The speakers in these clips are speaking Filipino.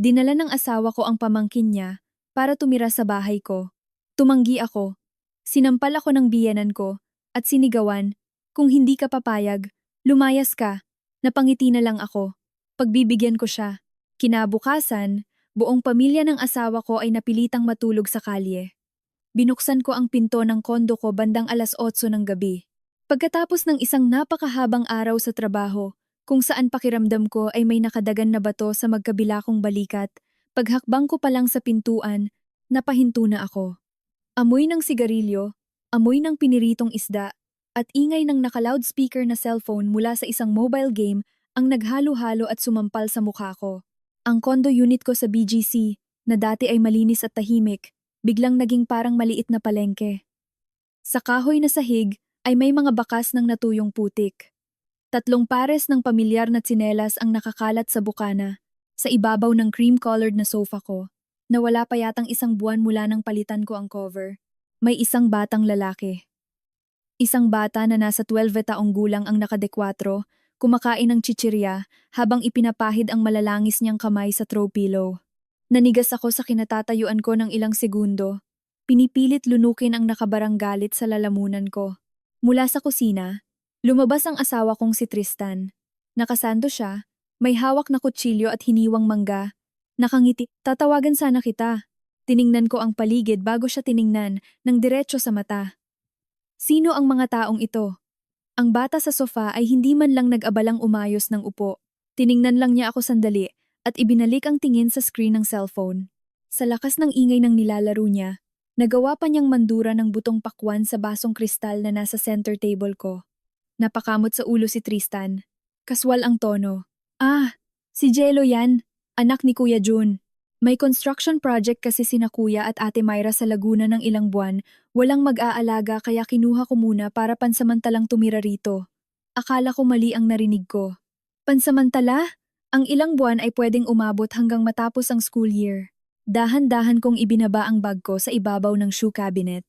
Dinala ng asawa ko ang pamangkin niya para tumira sa bahay ko. Tumanggi ako. Sinampal ako ng biyenan ko at sinigawan, kung hindi ka papayag, lumayas ka. Napangiti na lang ako. Pagbibigyan ko siya. Kinabukasan, buong pamilya ng asawa ko ay napilitang matulog sa kalye. Binuksan ko ang pinto ng kondo ko bandang 8:00 ng gabi. Pagkatapos ng isang napakahabang araw sa trabaho, kung saan pakiramdam ko ay may nakadagan na bato sa magkabila kong balikat, paghakbang ko pa lang sa pintuan, napahinto na ako. Amoy ng sigarilyo, amoy ng piniritong isda, at ingay ng naka-loudspeaker na cellphone mula sa isang mobile game ang naghalo-halo at sumampal sa mukha ko. Ang condo unit ko sa BGC, na dati ay malinis at tahimik, biglang naging parang maliit na palengke. Sa kahoy na sahig ay may mga bakas ng natuyong putik. 3 pares ng pamilyar na tsinelas ang nakakalat sa bukana, sa ibabaw ng cream-colored na sofa ko, na wala pa yatang 1 buwan mula nang palitan ko ang cover. May isang batang lalaki. Isang bata na nasa 12 taong gulang ang nakadekwatro, kumakain ng chichirya habang ipinapahid ang malalangis niyang kamay sa throw pillow. Nanigas ako sa kinatatayuan ko ng ilang segundo. Pinipilit lunukin ang nakabarang galit sa lalamunan ko. Mula sa kusina, lumabas ang asawa kong si Tristan. Nakasando siya, may hawak na kutsilyo at hiniwang mangga. Nakangiti, tatawagan sana kita. Tiningnan ko ang paligid bago siya tiningnan ng diretso sa mata. Sino ang mga taong ito? Ang bata sa sofa ay hindi man lang nag-abalang umayos ng upo. Tiningnan lang niya ako sandali at ibinalik ang tingin sa screen ng cellphone. Sa lakas ng ingay ng nilalaro niya, nagawa pa niyang mandura ng butong pakwan sa basong kristal na nasa center table ko. Napakamot sa ulo si Tristan. Kaswal ang tono. Ah, si Jello yan, anak ni Kuya Jun. May construction project kasi sina Kuya at Ate Myra sa Laguna ng ilang buwan, walang mag-aalaga kaya kinuha ko muna para pansamantalang tumira rito. Akala ko mali ang narinig ko. Pansamantala? Ang ilang buwan ay pwedeng umabot hanggang matapos ang school year. Dahan-dahan kong ibinaba ang bag ko sa ibabaw ng shoe cabinet.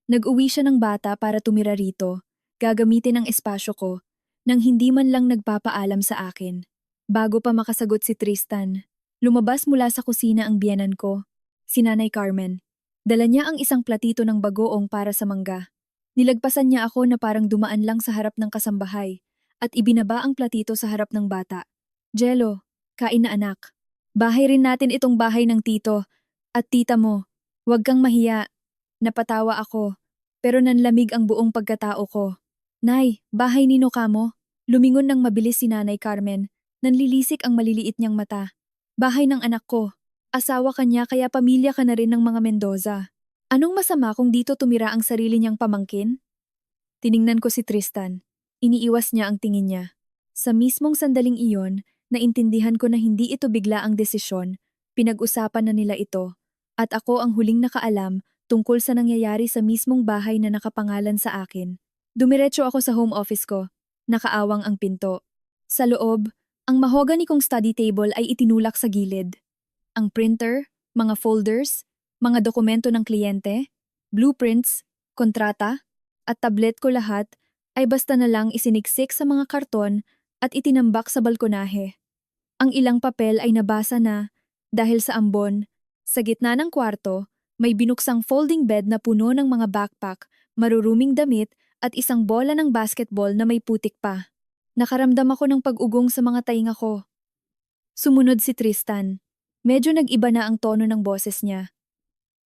Nag-uwi siya ng bata para tumira rito, gagamitin ang espasyo ko, nang hindi man lang nagpapaalam sa akin. Bago pa makasagot si Tristan, lumabas mula sa kusina ang biyenan ko, si Nanay Carmen. Dala niya ang isang platito ng bagoong para sa mangga. Nilagpasan niya ako na parang dumaan lang sa harap ng kasambahay, at ibinaba ang platito sa harap ng bata. Jello, kain na anak. Bahay rin natin itong bahay ng tito at tita mo. Huwag kang mahiya. Napatawa ako, pero nanlamig ang buong pagkatao ko. Nay, bahay nino ka mo? Lumingon ng mabilis si Nanay Carmen. Nanlilisik ang maliliit niyang mata. Bahay ng anak ko. Asawa ka niya kaya pamilya ka na rin ng mga Mendoza. Anong masama kung dito tumira ang sarili niyang pamangkin? Tiningnan ko si Tristan. Iniiwas niya ang tingin niya. Sa mismong sandaling iyon, naintindihan ko na hindi ito bigla ang desisyon, pinag-usapan na nila ito, at ako ang huling nakaalam tungkol sa nangyayari sa mismong bahay na nakapangalan sa akin. Dumiretso ako sa home office ko, nakaawang ang pinto. Sa loob, ang mahogany kong study table ay itinulak sa gilid. Ang printer, mga folders, mga dokumento ng kliyente, blueprints, kontrata, at tablet ko lahat ay basta na lang isiniksik sa mga karton at itinambak sa balkonahe. Ang ilang papel ay nabasa na dahil sa ambon. Sa gitna ng kwarto, may binuksang folding bed na puno ng mga backpack, maruruming damit at isang bola ng basketball na may putik pa. Nakaramdam ako ng pag-ugong sa mga tainga ko. Sumunod si Tristan. Medyo nag-iba na ang tono ng boses niya.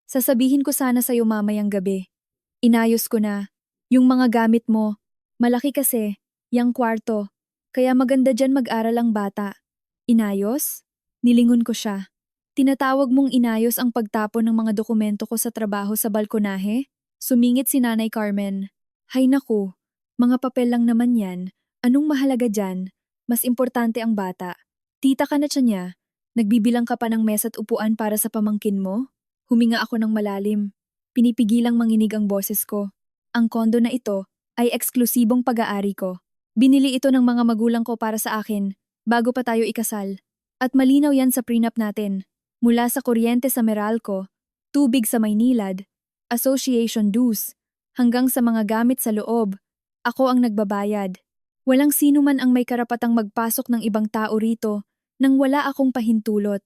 Sasabihin ko sana sa'yo mamayang gabi. Inayos ko na. Yung mga gamit mo, malaki kasi, yang kwarto, kaya maganda dyan mag-aral ang bata. Inayos? Nilingon ko siya. Tinatawag mong inayos ang pagtapon ng mga dokumento ko sa trabaho sa balkonahe? Sumingit si Nanay Carmen. Hay naku, mga papel lang naman yan. Anong mahalaga dyan? Mas importante ang bata. Tita ka na siya niya. Nagbibilang ka pa ng mesa at upuan para sa pamangkin mo? Huminga ako ng malalim. Pinipigilang manginig ang boses ko. Ang kondo na ito ay eksklusibong pag-aari ko. Binili ito ng mga magulang ko para sa akin, bago pa tayo ikasal. At malinaw yan sa prenup natin. Mula sa kuryente sa Meralco, tubig sa Maynilad, association dues, hanggang sa mga gamit sa loob, ako ang nagbabayad. Walang sino man ang may karapatang magpasok ng ibang tao rito nang wala akong pahintulot.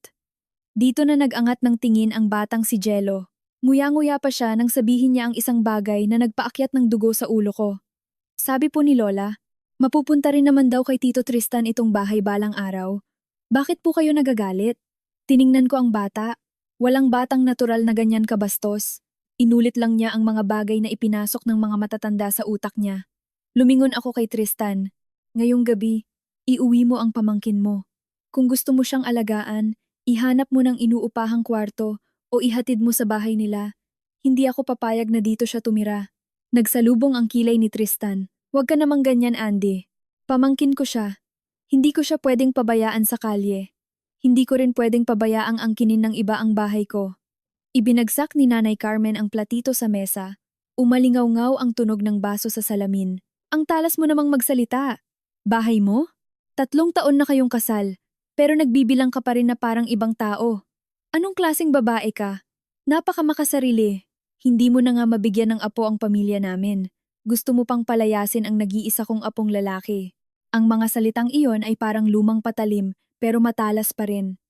Dito na nag-angat ng tingin ang batang si Jello. Nguya-nguya pa siya nang sabihin niya ang isang bagay na nagpaakyat ng dugo sa ulo ko. Sabi po ni Lola, mapupunta rin naman daw kay Tito Tristan itong bahay balang araw. Bakit po kayo nagagalit? Tiningnan ko ang bata. Walang batang natural na ganyan kabastos. Inulit lang niya ang mga bagay na ipinasok ng mga matatanda sa utak niya. Lumingon ako kay Tristan. Ngayong gabi, iuwi mo ang pamangkin mo. Kung gusto mo siyang alagaan, ihanap mo ng inuupahang kwarto o ihatid mo sa bahay nila. Hindi ako papayag na dito siya tumira. Nagsalubong ang kilay ni Tristan. Huwag ka namang ganyan, Andy. Pamangkin ko siya. Hindi ko siya pwedeng pabayaan sa kalye. Hindi ko rin pwedeng pabayaang angkinin ng iba ang bahay ko. Ibinagsak ni Nanay Carmen ang platito sa mesa. Umalingaw-ngaw ang tunog ng baso sa salamin. Ang talas mo namang magsalita. Bahay mo? 3 taon na kayong kasal, pero nagbibilang ka pa rin na parang ibang tao. Anong klaseng babae ka? Napakamakasarili. Hindi mo na nga mabigyan ng apo ang pamilya namin. Gusto mo pang palayasin ang nag-iisa kong apong lalaki. Ang mga salitang iyon ay parang lumang patalim pero matalas pa rin.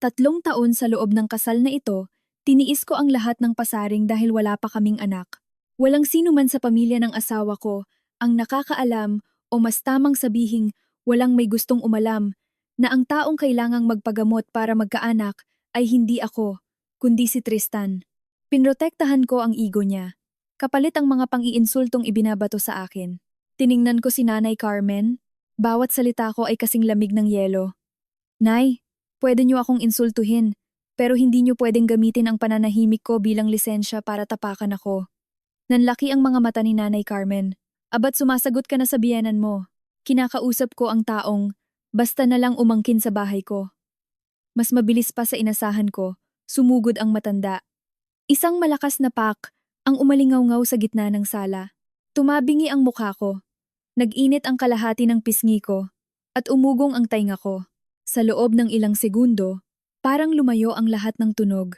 3 taon sa loob ng kasal na ito, tiniis ko ang lahat ng pasaring dahil wala pa kaming anak. Walang sino man sa pamilya ng asawa ko ang nakakaalam o mas tamang sabihing walang may gustong umalam na ang taong kailangang magpagamot para magkaanak ay hindi ako, kundi si Tristan. Pinrotektahan ko ang ego niya. Kapalit ang mga pang-iinsultong ibinabato sa akin. Tiningnan ko si Nanay Carmen. Bawat salita ko ay kasing lamig ng yelo. Nay, pwede niyo akong insultuhin, pero hindi niyo pwedeng gamitin ang pananahimik ko bilang lisensya para tapakan ako. Nanlaki ang mga mata ni Nanay Carmen. Abat sumasagot ka na sa biyenan mo. Kinakausap ko ang taong, basta na lang umangkin sa bahay ko. Mas mabilis pa sa inasahan ko, sumugod ang matanda. Isang malakas na pak ang umalingaw-ngaw sa gitna ng sala. Tumabingi ang mukha ko. Nag-init ang kalahati ng pisngi ko at umugong ang tainga ko. Sa loob ng ilang segundo, parang lumayo ang lahat ng tunog.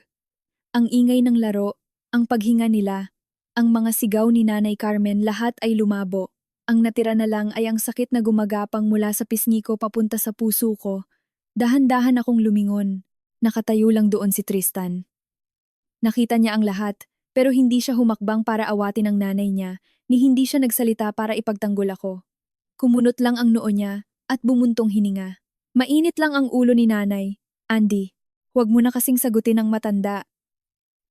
Ang ingay ng laro, ang paghinga nila, ang mga sigaw ni Nanay Carmen lahat ay lumabo. Ang natira na lang ay ang sakit na gumagapang mula sa pisngi ko papunta sa puso ko. Dahan-dahan akong lumingon. Nakatayo lang doon si Tristan. Nakita niya ang lahat, pero hindi siya humakbang para awatin ang nanay niya, ni hindi siya nagsalita para ipagtanggol ako. Kumunot lang ang noo niya at bumuntong hininga. Mainit lang ang ulo ni nanay. Andy, huwag mo na kasing sagutin ang matanda.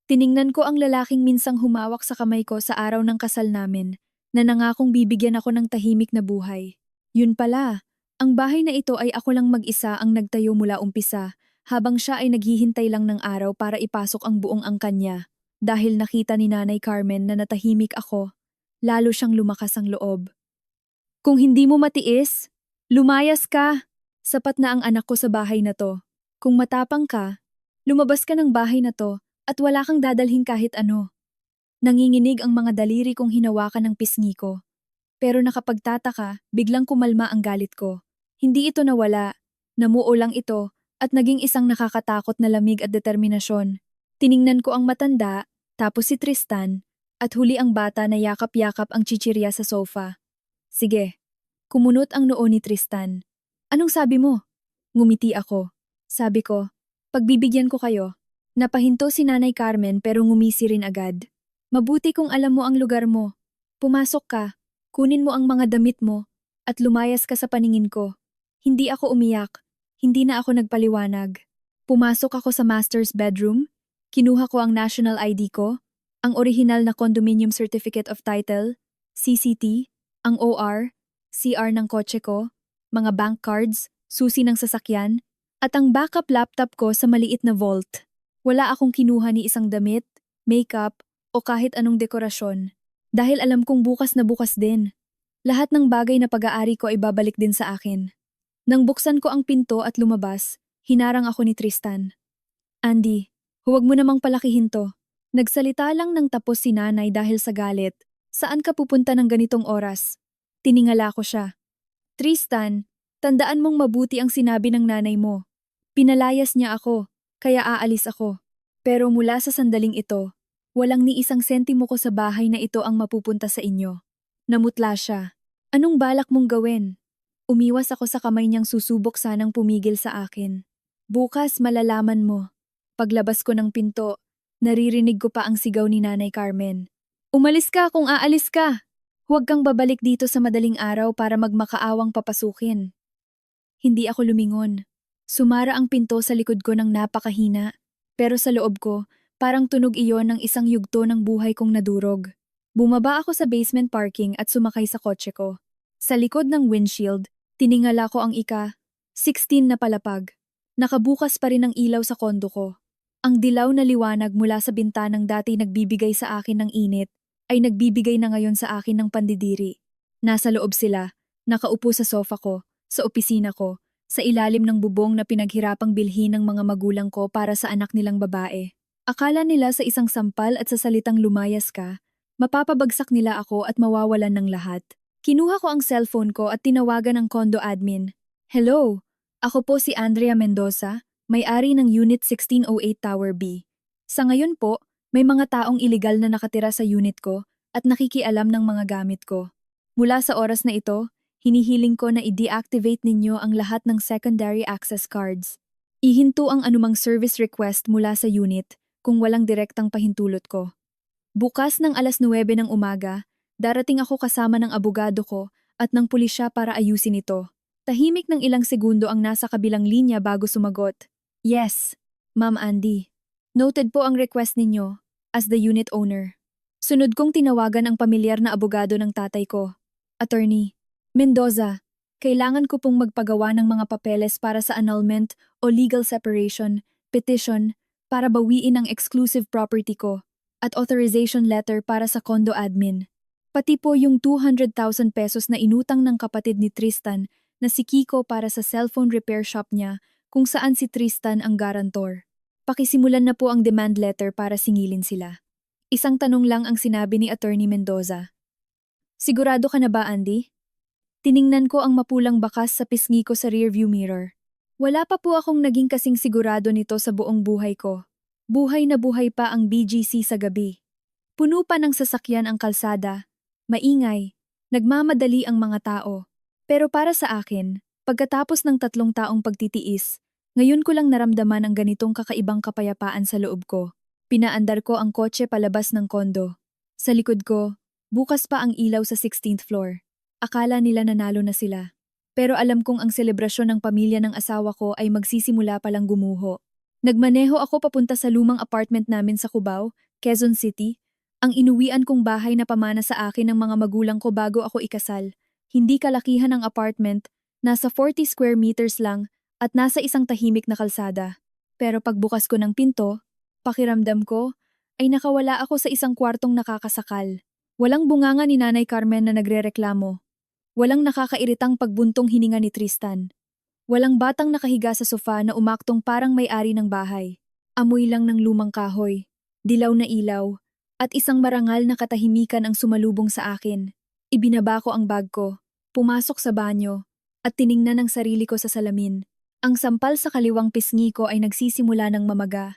Tiningnan ko ang lalaking minsang humawak sa kamay ko sa araw ng kasal namin, na nangakong bibigyan ako ng tahimik na buhay. Yun pala, ang bahay na ito ay ako lang mag-isa ang nagtayo mula umpisa, habang siya ay naghihintay lang ng araw para ipasok ang buong angkan niya. Dahil nakita ni Nanay Carmen na natahimik ako, lalo siyang lumakas ang loob. Kung hindi mo matiis, lumayas ka. Sapat na ang anak ko sa bahay na to. Kung matapang ka, lumabas ka ng bahay na to at wala kang dadalhin kahit ano. Nanginginig ang mga daliri kong hinawakan ng pisngi ko. Pero nakapagtataka, biglang kumalma ang galit ko. Hindi ito nawala, namuo lang ito at naging isang nakakatakot na lamig at determinasyon. Tiningnan ko ang matanda, tapos si Tristan, at huli ang bata na yakap-yakap ang chichirya sa sofa. Sige, kumunot ang noo ni Tristan. Anong sabi mo? Ngumiti ako. Sabi ko, pagbibigyan ko kayo. Napahinto si Nanay Carmen pero ngumisi rin agad. Mabuti kung alam mo ang lugar mo. Pumasok ka, kunin mo ang mga damit mo, at lumayas ka sa paningin ko. Hindi ako umiyak, hindi na ako nagpaliwanag. Pumasok ako sa master's bedroom, kinuha ko ang national ID ko, ang orihinal na condominium certificate of title, CCT, ang OR, CR ng kotse ko, mga bank cards, susi ng sasakyan, at ang backup laptop ko sa maliit na vault. Wala akong kinuha ni isang damit, makeup, o kahit anong dekorasyon. Dahil alam kong bukas na bukas din. Lahat ng bagay na pag-aari ko ay babalik din sa akin. Nang buksan ko ang pinto at lumabas, hinarang ako ni Tristan. Andy, huwag mo namang palakihin to. Nagsalita lang ng tapos si nanay dahil sa galit. Saan ka pupunta ng ganitong oras? Tiningala ko siya. Tristan, tandaan mong mabuti ang sinabi ng nanay mo. Pinalayas niya ako, kaya aalis ako. Pero mula sa sandaling ito, walang ni isang sentimo ko sa bahay na ito ang mapupunta sa inyo. Namutla siya. Anong balak mong gawin? Umiwas ako sa kamay niyang susubok sanang pumigil sa akin. Bukas malalaman mo. Paglabas ko ng pinto, naririnig ko pa ang sigaw ni Nanay Carmen. Umalis ka kung aalis ka! Huwag kang babalik dito sa madaling araw para magmakaawang papasukin. Hindi ako lumingon. Sumara ang pinto sa likod ko ng napakahina, pero sa loob ko, parang tunog iyon ng isang yugto ng buhay kong nadurog. Bumaba ako sa basement parking at sumakay sa kotse ko. Sa likod ng windshield, tiningala ko ang 16 na palapag. Nakabukas pa rin ang ilaw sa kondo ko. Ang dilaw na liwanag mula sa bintanang dati nagbibigay sa akin ng init, ay nagbibigay na ngayon sa akin ng pandidiri. Nasa loob sila, nakaupo sa sofa ko, sa opisina ko, sa ilalim ng bubong na pinaghirapang bilhin ng mga magulang ko para sa anak nilang babae. Akala nila sa isang sampal at sa salitang lumayas ka, mapapabagsak nila ako at mawawalan ng lahat. Kinuha ko ang cellphone ko at tinawagan ang condo admin. Hello, ako po si Andrea Mendoza, may-ari ng Unit 1608 Tower B. Sa ngayon po, may mga taong iligal na nakatira sa unit ko at nakikialam ng mga gamit ko. Mula sa oras na ito, hinihiling ko na i-deactivate ninyo ang lahat ng secondary access cards. Ihinto ang anumang service request mula sa unit kung walang direktang pahintulot ko. Bukas ng alas 9 ng umaga, darating ako kasama ng abogado ko at ng pulisya para ayusin ito. Tahimik ng ilang segundo ang nasa kabilang linya bago sumagot. Yes, Ma'am Andy. Noted po ang request ninyo, as the unit owner. Sunod kong tinawagan ang pamilyar na abogado ng tatay ko. Attorney Mendoza, kailangan ko pong magpagawa ng mga papeles para sa annulment o legal separation, petition, para bawiin ang exclusive property ko, at authorization letter para sa condo admin. Pati po yung 200,000 pesos na inutang ng kapatid ni Tristan na si Kiko para sa cellphone repair shop niya kung saan si Tristan ang garantor. Pakisimulan na po ang demand letter para singilin sila. Isang tanong lang ang sinabi ni Attorney Mendoza. Sigurado ka na ba, Andy? Tiningnan ko ang mapulang bakas sa pisngi ko sa rearview mirror. Wala pa po akong naging kasing sigurado nito sa buong buhay ko. Buhay na buhay pa ang BGC sa gabi. Puno pa ng sasakyan ang kalsada. Maingay. Nagmamadali ang mga tao. Pero para sa akin, pagkatapos ng 3 taong pagtitiis, ngayon ko lang naramdaman ang ganitong kakaibang kapayapaan sa loob ko. Pinaandar ko ang kotse palabas ng kondo. Sa likod ko, bukas pa ang ilaw sa 16th floor. Akala nila nanalo na sila. Pero alam kong ang selebrasyon ng pamilya ng asawa ko ay magsisimula palang gumuho. Nagmaneho ako papunta sa lumang apartment namin sa Cubao, Quezon City, ang inuwian kong bahay na pamana sa akin ng mga magulang ko bago ako ikasal. Hindi kalakihan ang apartment, nasa 40 square meters lang at nasa isang tahimik na kalsada. Pero pagbukas ko ng pinto, pakiramdam ko ay nakawala ako sa isang kwartong nakakasakal. Walang bunganga ni Nanay Carmen na nagrereklamo. Walang nakakairitang pagbuntong hininga ni Tristan. Walang batang nakahiga sa sofa na umaktong parang may-ari ng bahay. Amoy lang ng lumang kahoy, dilaw na ilaw, at isang marangal na katahimikan ang sumalubong sa akin. Ibinaba ko ang bag ko, pumasok sa banyo, at tiningnan ang sarili ko sa salamin. Ang sampal sa kaliwang pisngi ko ay nagsisimula ng mamaga.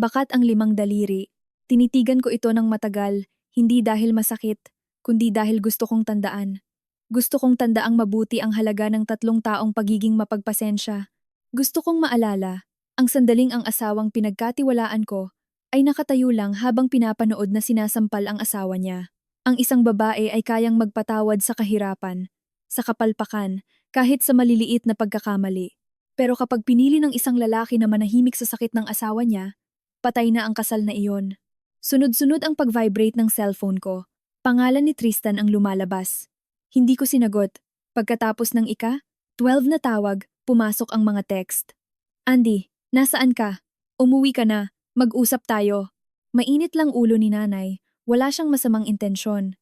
Bakat ang 5 daliri. Tinitigan ko ito ng matagal, hindi dahil masakit, kundi dahil gusto kong tandaan. Gusto kong tandaang mabuti ang halaga ng 3 taong pagiging mapagpasensya. Gusto kong maalala, ang sandaling ang asawang pinagkatiwalaan ko ay nakatayo lang habang pinapanood na sinasampal ang asawa niya. Ang isang babae ay kayang magpatawad sa kahirapan, sa kapalpakan, kahit sa maliliit na pagkakamali. Pero kapag pinili ng isang lalaki na manahimik sa sakit ng asawa niya, patay na ang kasal na iyon. Sunod-sunod ang pag-vibrate ng cellphone ko. Pangalan ni Tristan ang lumalabas. Hindi ko sinagot. Pagkatapos ng 12 na tawag, pumasok ang mga text. Andy, nasaan ka? Umuwi ka na. Mag-usap tayo. Mainit lang ulo ni nanay. Wala siyang masamang intensyon.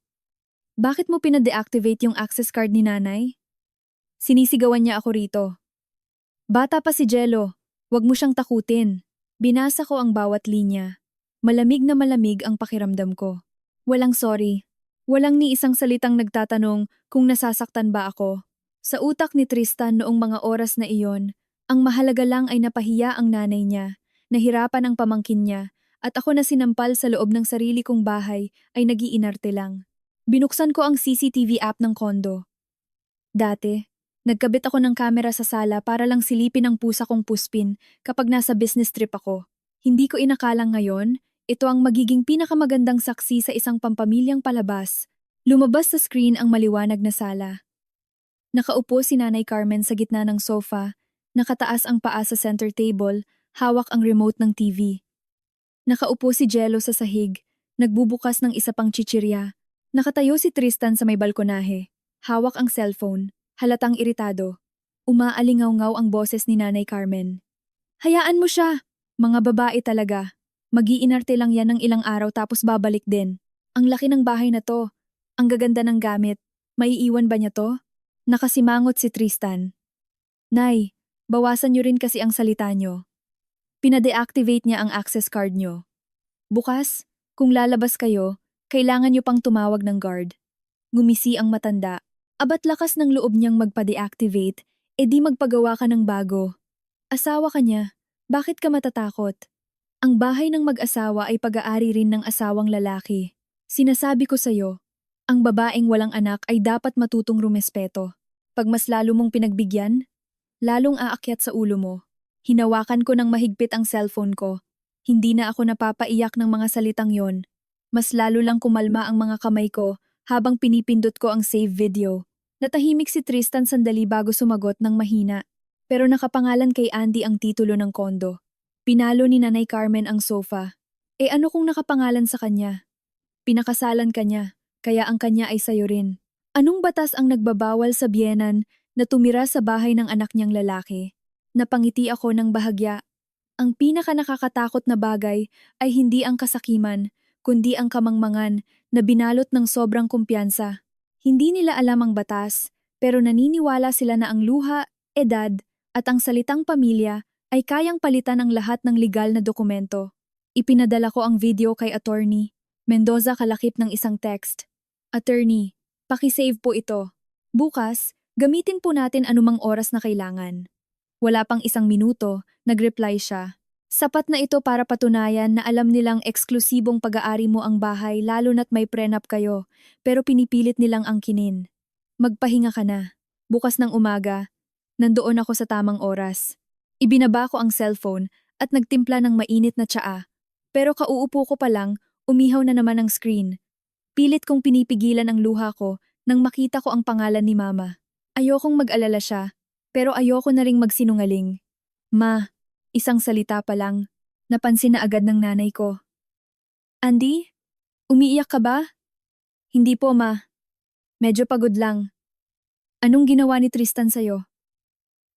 Bakit mo pina-deactivate yung access card ni nanay? Sinisigawan niya ako rito. Bata pa si Jello. Huwag mo siyang takutin. Binasa ko ang bawat linya. Malamig na malamig ang pakiramdam ko. Walang sorry. Walang ni isang salitang nagtatanong kung nasasaktan ba ako. Sa utak ni Tristan noong mga oras na iyon, ang mahalaga lang ay napahiya ang nanay niya, nahirapan ang pamangkin niya, at ako na sinampal sa loob ng sarili kong bahay ay nag-iinarte lang. Binuksan ko ang CCTV app ng kondo. Dati, nagkabit ako ng kamera sa sala para lang silipin ang pusa kong puspin kapag nasa business trip ako. Hindi ko inakalang ngayon, ito ang magiging pinakamagandang saksi sa isang pampamilyang palabas. Lumabas sa screen ang maliwanag na sala. Nakaupo si Nanay Carmen sa gitna ng sofa, nakataas ang paa sa center table, hawak ang remote ng TV. Nakaupo si Jello sa sahig, nagbubukas ng isa pang chichirya. Nakatayo si Tristan sa may balkonahe, hawak ang cellphone, halatang iritado. Umaalingaw-ngaw ang boses ni Nanay Carmen. Hayaan mo siya! Mga babae talaga. Mag-iinarte lang yan ng ilang araw tapos babalik din. Ang laki ng bahay na to. Ang gaganda ng gamit. Maiiwan ba niya to? Nakasimangot si Tristan. Nay, bawasan niyo rin kasi ang salita niyo. Pina-deactivate niya ang access card niyo. Bukas, kung lalabas kayo, kailangan niyo pang tumawag ng guard. Ngumisi ang matanda. Abat lakas ng loob niyang magpa-deactivate, edi magpagawa ka ng bago. Asawa ka niya. Bakit ka matatakot? Ang bahay ng mag-asawa ay pag-aari rin ng asawang lalaki. Sinasabi ko sa'yo, ang babaeng walang anak ay dapat matutong rumespeto. Pag mas lalo mong pinagbigyan, lalong aakyat sa ulo mo. Hinawakan ko ng mahigpit ang cellphone ko. Hindi na ako napapaiyak ng mga salitang yon. Mas lalo lang kumalma ang mga kamay ko habang pinipindot ko ang save video. Natahimik si Tristan sandali bago sumagot ng mahina. Pero nakapangalan kay Andy ang titulo ng kondo. Pinalo ni Nanay Carmen ang sofa. Ano kung nakapangalan sa kanya? Pinakasalan ka niya, kaya ang kanya ay sayo rin. Anong batas ang nagbabawal sa biyenan na tumira sa bahay ng anak niyang lalaki? Napangiti ako ng bahagya. Ang pinaka nakakatakot na bagay ay hindi ang kasakiman, kundi ang kamangmangan na binalot ng sobrang kumpiyansa. Hindi nila alam ang batas, pero naniniwala sila na ang luha, edad, at ang salitang pamilya ay kayang palitan ang lahat ng legal na dokumento. Ipinadala ko ang video kay Attorney Mendoza kalakip ng isang text. Attorney, pakisave po ito. Bukas, gamitin po natin anumang oras na kailangan. Wala pang 1 minuto, nag-reply siya. Sapat na ito para patunayan na alam nilang eksklusibong pag-aari mo ang bahay lalo na't may prenup kayo, pero pinipilit nilang angkinin. Magpahinga ka na. Bukas ng umaga, nandoon ako sa tamang oras. Ibinaba ko ang cellphone at nagtimpla ng mainit na tsaa. Pero kauupo ko pa lang, umihaw na naman ang screen. Pilit kong pinipigilan ang luha ko nang makita ko ang pangalan ni Mama. Ayokong mag-alala siya, pero ayoko na ring magsinungaling. Ma, isang salita pa lang, napansin na agad ng nanay ko. Andy, umiiyak ka ba? Hindi po, Ma. Medyo pagod lang. Anong ginawa ni Tristan sa'yo?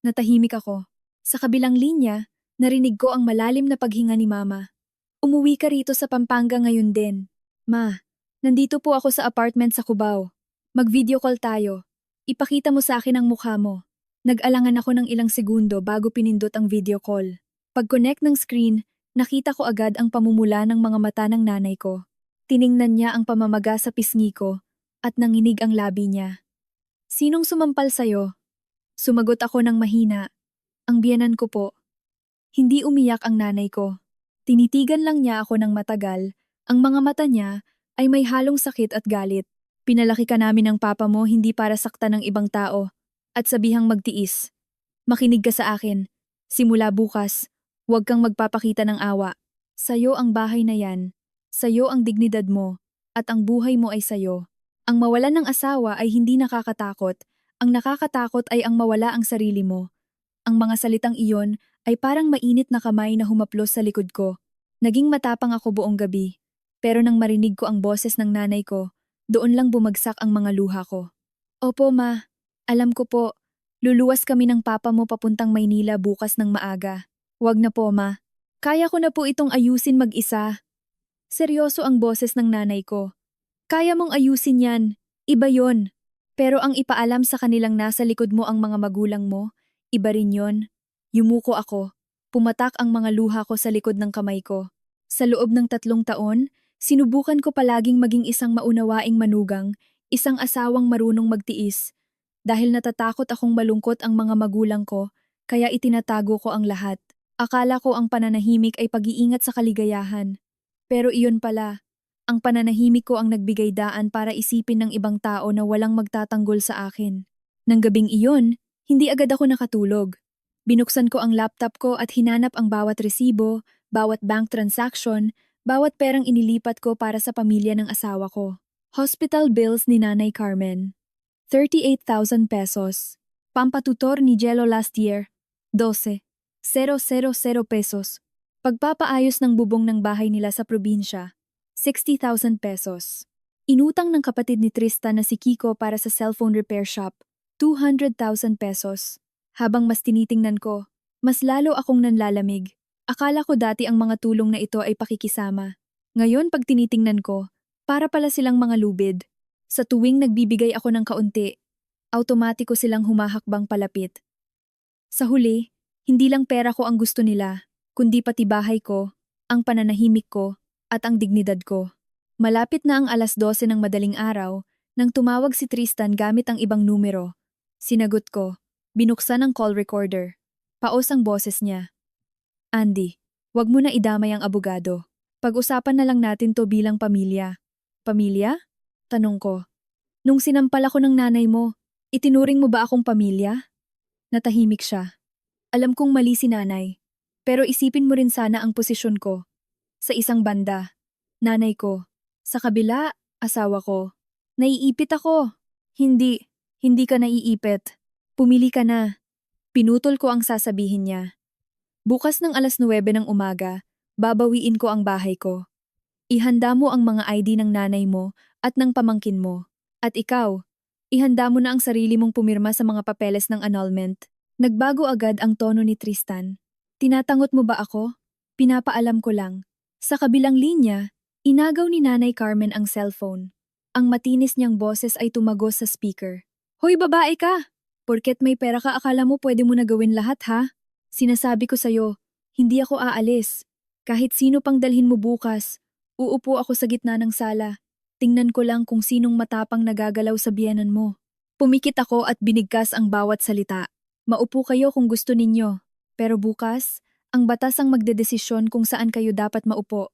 Natahimik ako. Sa kabilang linya, narinig ko ang malalim na paghinga ni Mama. Umuwi ka rito sa Pampanga ngayon din. Ma, nandito po ako sa apartment sa Cubao. Mag-video call tayo. Ipakita mo sa akin ang mukha mo. Nag-alangan ako ng ilang segundo bago pinindot ang video call. Pag-connect ng screen, nakita ko agad ang pamumula ng mga mata ng nanay ko. Tiningnan niya ang pamamaga sa pisngi ko at nanginig ang labi niya. Sinong sumampal sa'yo? Sumagot ako ng mahina. Ang biyenan ko po. Hindi umiyak ang nanay ko. Tinitigan lang niya ako ng matagal. Ang mga mata niya ay may halong sakit at galit. Pinalaki ka namin ng papa mo hindi para saktan ng ibang tao at sabihang magtiis. Makinig ka sa akin. Simula bukas, huwag kang magpapakita ng awa. Sayo ang bahay na yan. Sayo ang dignidad mo. At ang buhay mo ay sayo. Ang mawalan ng asawa ay hindi nakakatakot. Ang nakakatakot ay ang mawala ang sarili mo. Ang mga salitang iyon ay parang mainit na kamay na humaplos sa likod ko. Naging matapang ako buong gabi. Pero nang marinig ko ang boses ng nanay ko, doon lang bumagsak ang mga luha ko. Opo, Ma. Alam ko po. Luluwas kami ng papa mo papuntang Maynila bukas ng maaga. Wag na po, Ma. Kaya ko na po itong ayusin mag-isa. Seryoso ang boses ng nanay ko. Kaya mong ayusin yan. Iba yon. Pero ang ipaalam sa kanilang nasa likod mo ang mga magulang mo, iba rin yon. Yumuko ako. Pumatak ang mga luha ko sa likod ng kamay ko. Sa loob ng 3 taon, sinubukan ko palaging maging isang maunawaing manugang, isang asawang marunong magtiis. Dahil natatakot akong malungkot ang mga magulang ko, kaya itinatago ko ang lahat. Akala ko ang pananahimik ay pag-iingat sa kaligayahan. Pero iyon pala, ang pananahimik ko ang nagbigay daan para isipin ng ibang tao na walang magtatanggol sa akin. Nang gabing iyon, hindi agad ako nakatulog. Binuksan ko ang laptop ko at hinanap ang bawat resibo, bawat bank transaction, bawat perang inilipat ko para sa pamilya ng asawa ko. Hospital bills ni Nanay Carmen, 38,000 pesos. Pampatutor ni Jello last year, 12,000 pesos. Pagpapaayos ng bubong ng bahay nila sa probinsya, 60,000 pesos. Inutang ng kapatid ni Tristan na si Kiko para sa cellphone repair shop, 200,000 pesos. Habang mas tinitingnan ko, mas lalo akong nanlalamig. Akala ko dati ang mga tulong na ito ay pakikisama. Ngayon pag tinitingnan ko, para pala silang mga lubid. Sa tuwing nagbibigay ako ng kaunti, automatiko silang humahakbang palapit. Sa huli, hindi lang pera ko ang gusto nila, kundi pati bahay ko, ang pananahimik ko, at ang dignidad ko. Malapit na ang 12:00 ng madaling araw nang tumawag si Tristan gamit ang ibang numero. Sinagot ko, binuksan ang call recorder. Paos ang boses niya. Andy, wag mo na idamay ang abogado. Pag-usapan na lang natin to bilang pamilya. Pamilya? Tanong ko. Nung sinampal ako ng nanay mo, itinuring mo ba akong pamilya? Natahimik siya. Alam kong mali si nanay, pero isipin mo rin sana ang posisyon ko. Sa isang banda, nanay ko. Sa kabila, asawa ko. Naiipit ako. Hindi ka naiipit. Pumili ka na. Pinutol ko ang sasabihin niya. Bukas ng 9:00 ng umaga, babawiin ko ang bahay ko. Ihanda mo ang mga ID ng nanay mo at ng pamangkin mo. At ikaw, ihanda mo na ang sarili mong pumirma sa mga papeles ng annulment. Nagbago agad ang tono ni Tristan. Tinatangot mo ba ako? Pinapaalam ko lang. Sa kabilang linya, inagaw ni Nanay Carmen ang cellphone. Ang matinis niyang boses ay tumagos sa speaker. Hoy babae ka! Porket may pera ka akala mo pwede mo na gawin lahat ha? Sinasabi ko sa'yo, hindi ako aalis. Kahit sino pang dalhin mo bukas, uupo ako sa gitna ng sala. Tingnan ko lang kung sinong matapang nagagalaw sa biyenan mo. Pumikit ako at binigkas ang bawat salita. Maupo kayo kung gusto ninyo. Pero bukas, ang batas ang magdedesisyon kung saan kayo dapat maupo.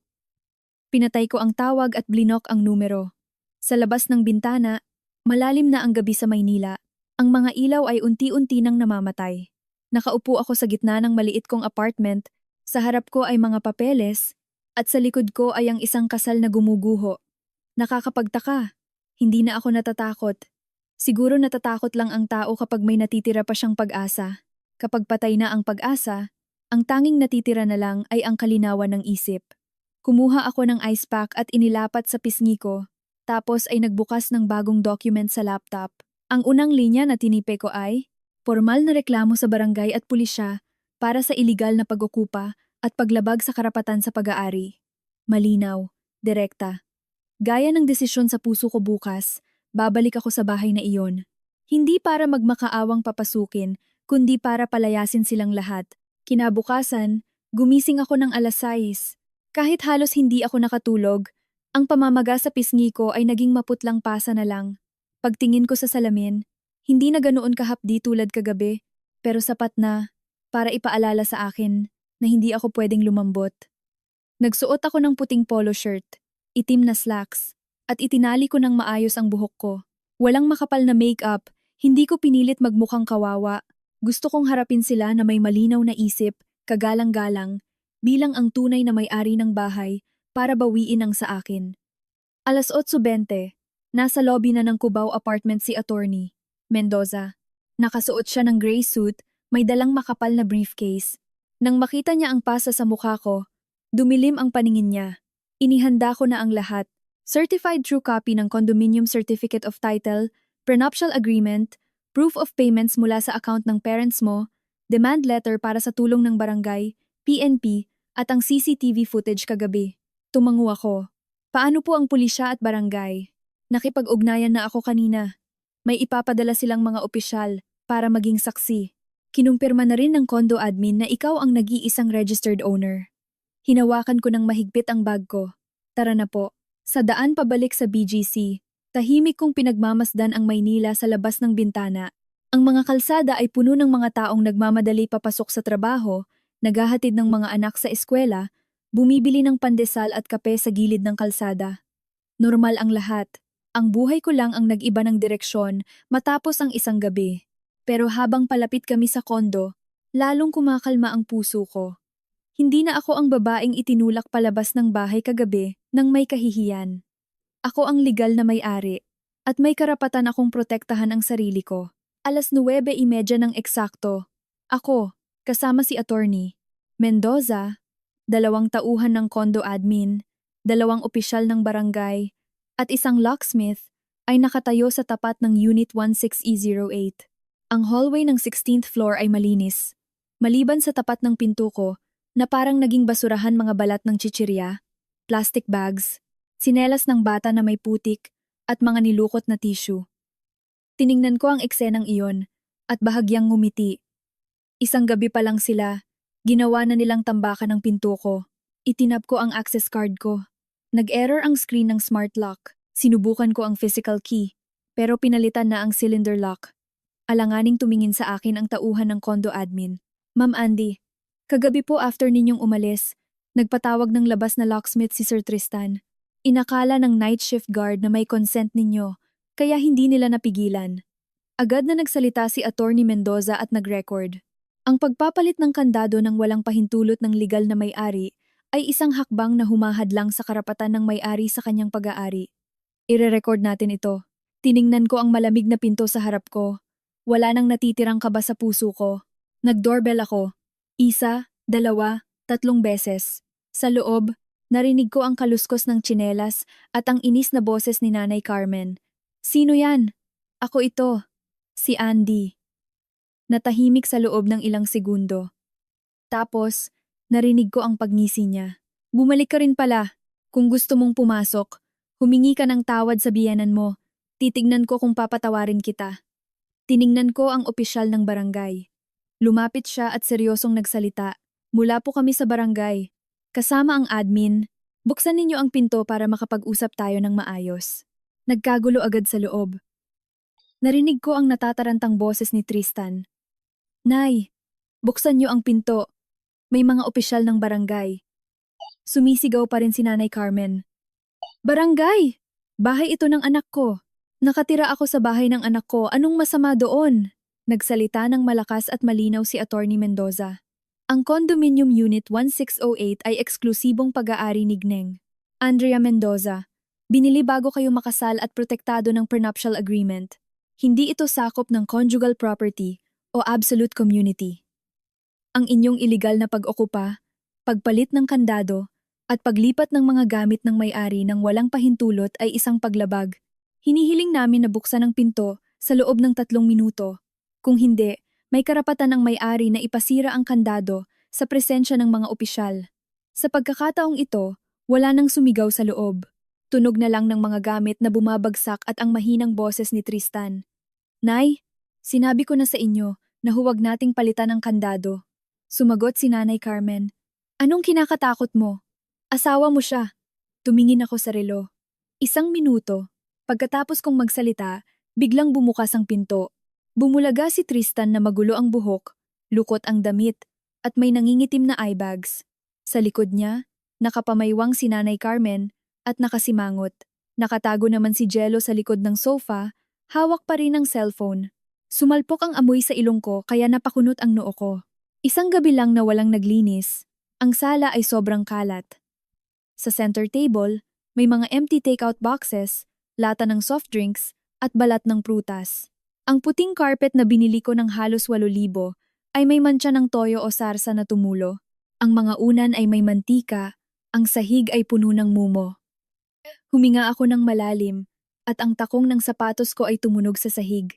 Pinatay ko ang tawag at blinok ang numero. Sa labas ng bintana, malalim na ang gabi sa Maynila. Ang mga ilaw ay unti-unti nang namamatay. Nakaupo ako sa gitna ng maliit kong apartment, sa harap ko ay mga papeles, at sa likod ko ay ang isang kasal na gumuguho. Nakakapagtaka, hindi na ako natatakot. Siguro natatakot lang ang tao kapag may natitira pa siyang pag-asa. Kapag patay na ang pag-asa, ang tanging natitira na lang ay ang kalinawan ng isip. Kumuha ako ng ice pack at inilapat sa pisngi ko, tapos ay nagbukas ng bagong document sa laptop. Ang unang linya na tinipe ko ay, formal na reklamo sa barangay at pulisya para sa iligal na pag-okupa at paglabag sa karapatan sa pag-aari. Malinaw, direkta. Gaya ng desisyon sa puso ko bukas, babalik ako sa bahay na iyon. Hindi para magmakaawang papasukin, kundi para palayasin silang lahat. Kinabukasan, gumising ako ng 6:00. Kahit halos hindi ako nakatulog, ang pamamaga sa pisngi ko ay naging maputlang pasa na lang. Pagtingin ko sa salamin, hindi na ganoon kahapdi tulad kagabi, pero sapat na para ipaalala sa akin na hindi ako pwedeng lumambot. Nagsuot ako ng puting polo shirt, itim na slacks, at itinali ko ng maayos ang buhok ko. Walang makapal na makeup, hindi ko pinilit magmukhang kawawa. Gusto kong harapin sila na may malinaw na isip, kagalang-galang, bilang ang tunay na may-ari ng bahay para bawiin ang sa akin. 8:20, nasa lobby na ng Cubao apartment si Attorney Mendoza. Nakasuot siya ng gray suit, may dalang makapal na briefcase. Nang makita niya ang pasa sa mukha ko, dumilim ang paningin niya. Inihanda ko na ang lahat. Certified true copy ng condominium certificate of title, prenuptial agreement, proof of payments mula sa account ng parents mo, demand letter para sa tulong ng barangay, PNP, at ang CCTV footage kagabi. Tumango ako. Paano po ang pulisya at barangay? Nakipag-ugnayan na ako kanina. May ipapadala silang mga opisyal para maging saksi. Kinumpirma na rin ng condo admin na ikaw ang nag-iisang registered owner. Hinawakan ko ng mahigpit ang bag ko. Tara na po. Sa daan pabalik sa BGC, tahimik kong pinagmamasdan ang Maynila sa labas ng bintana. Ang mga kalsada ay puno ng mga taong nagmamadali papasok sa trabaho, naghahatid ng mga anak sa eskwela, bumibili ng pandesal at kape sa gilid ng kalsada. Normal ang lahat. Ang buhay ko lang ang nag-iba ng direksyon matapos ang isang gabi. Pero habang palapit kami sa kondo, lalong kumakalma ang puso ko. Hindi na ako ang babaeng itinulak palabas ng bahay kagabi nang may kahihiyan. Ako ang legal na may-ari at may karapatan akong protektahan ang sarili ko. 9:30 ng eksakto. Ako, kasama si attorney Mendoza, 2 tauhan ng condo admin, 2 opisyal ng barangay, at isang locksmith ay nakatayo sa tapat ng Unit 16E08. Ang hallway ng 16th floor ay malinis. Maliban sa tapat ng pinto ko, na parang naging basurahan mga balat ng chichirya, plastic bags, sinelas ng bata na may putik, at mga nilukot na tissue. Tiningnan ko ang eksenang iyon, at bahagyang ngumiti. Isang gabi pa lang sila, ginawa na nilang tambakan ang pinto ko. Itinap ko ang access card ko. Nag-error ang screen ng smart lock. Sinubukan ko ang physical key, pero pinalitan na ang cylinder lock. Alanganing tumingin sa akin ang tauhan ng condo admin. Ma'am Andy, kagabi po after ninyong umalis, nagpatawag ng labas na locksmith si Sir Tristan. Inakala ng night shift guard na may consent ninyo, kaya hindi nila napigilan. Agad na nagsalita si Attorney Mendoza at nag-record. Ang pagpapalit ng kandado ng walang pahintulot ng legal na may-ari ay isang hakbang na humahadlang sa karapatan ng may-ari sa kanyang pag-aari. Ire-record natin ito. Tiningnan ko ang malamig na pinto sa harap ko. Wala nang natitirang kaba sa puso ko. Nag-doorbell ako. 1, 2, 3 beses. Sa loob, narinig ko ang kaluskos ng tsinelas at ang inis na boses ni Nanay Carmen. Sino yan? Ako ito. Si Andy. Natahimik sa loob ng ilang segundo. Tapos, narinig ko ang pagngisi niya. Bumalik ka rin pala. Kung gusto mong pumasok, humingi ka ng tawad sa biyenan mo. Titignan ko kung papatawarin kita. Tiningnan ko ang opisyal ng barangay. Lumapit siya at seryosong nagsalita. Mula po kami sa barangay. Kasama ang admin. Buksan ninyo ang pinto para makapag-usap tayo ng maayos. Nagkagulo agad sa loob. Narinig ko ang natatarantang boses ni Tristan. Nay, buksan niyo ang pinto. May mga opisyal ng barangay. Sumisigaw pa rin si Nanay Carmen. Barangay! Bahay ito ng anak ko. Nakatira ako sa bahay ng anak ko. Anong masama doon? Nagsalita ng malakas at malinaw si Attorney Mendoza. Ang Condominium Unit 1608 ay eksklusibong pag-aari ni Gneng Andrea Mendoza. Binili bago kayo makasal at protektado ng prenuptial agreement. Hindi ito sakop ng conjugal property o absolute community. Ang inyong iligal na pag-okupa, pagpalit ng kandado, at paglipat ng mga gamit ng may-ari ng walang pahintulot ay isang paglabag. Hinihiling namin na buksan ang pinto sa loob ng 3 minuto. Kung hindi, may karapatan ng may-ari na ipasira ang kandado sa presensya ng mga opisyal. Sa pagkakataong ito, wala nang sumigaw sa loob. Tunog na lang ng mga gamit na bumabagsak at ang mahinang boses ni Tristan. Nay, sinabi ko na sa inyo na huwag nating palitan ang kandado. Sumagot si Nanay Carmen. Anong kinakatakot mo? Asawa mo siya. Tumingin ako sa relo. 1 minuto. Pagkatapos kong magsalita, biglang bumukas ang pinto. Bumulaga si Tristan na magulo ang buhok, lukot ang damit, at may nangingitim na eye bags. Sa likod niya, nakapamaywang si Nanay Carmen at nakasimangot. Nakatago naman si Jello sa likod ng sofa, hawak pa rin ang cellphone. Sumalpok ang amoy sa ilong ko kaya napakunot ang noo ko. Isang gabi lang na walang naglinis. Ang sala ay sobrang kalat. Sa center table, may mga empty takeout boxes, lata ng soft drinks, at balat ng prutas. Ang puting carpet na binili ko ng halos 8,000 ay may mantsa ng toyo o sarsa na tumulo. Ang mga unan ay may mantika, ang sahig ay puno ng mumo. Huminga ako ng malalim, at ang takong ng sapatos ko ay tumunog sa sahig.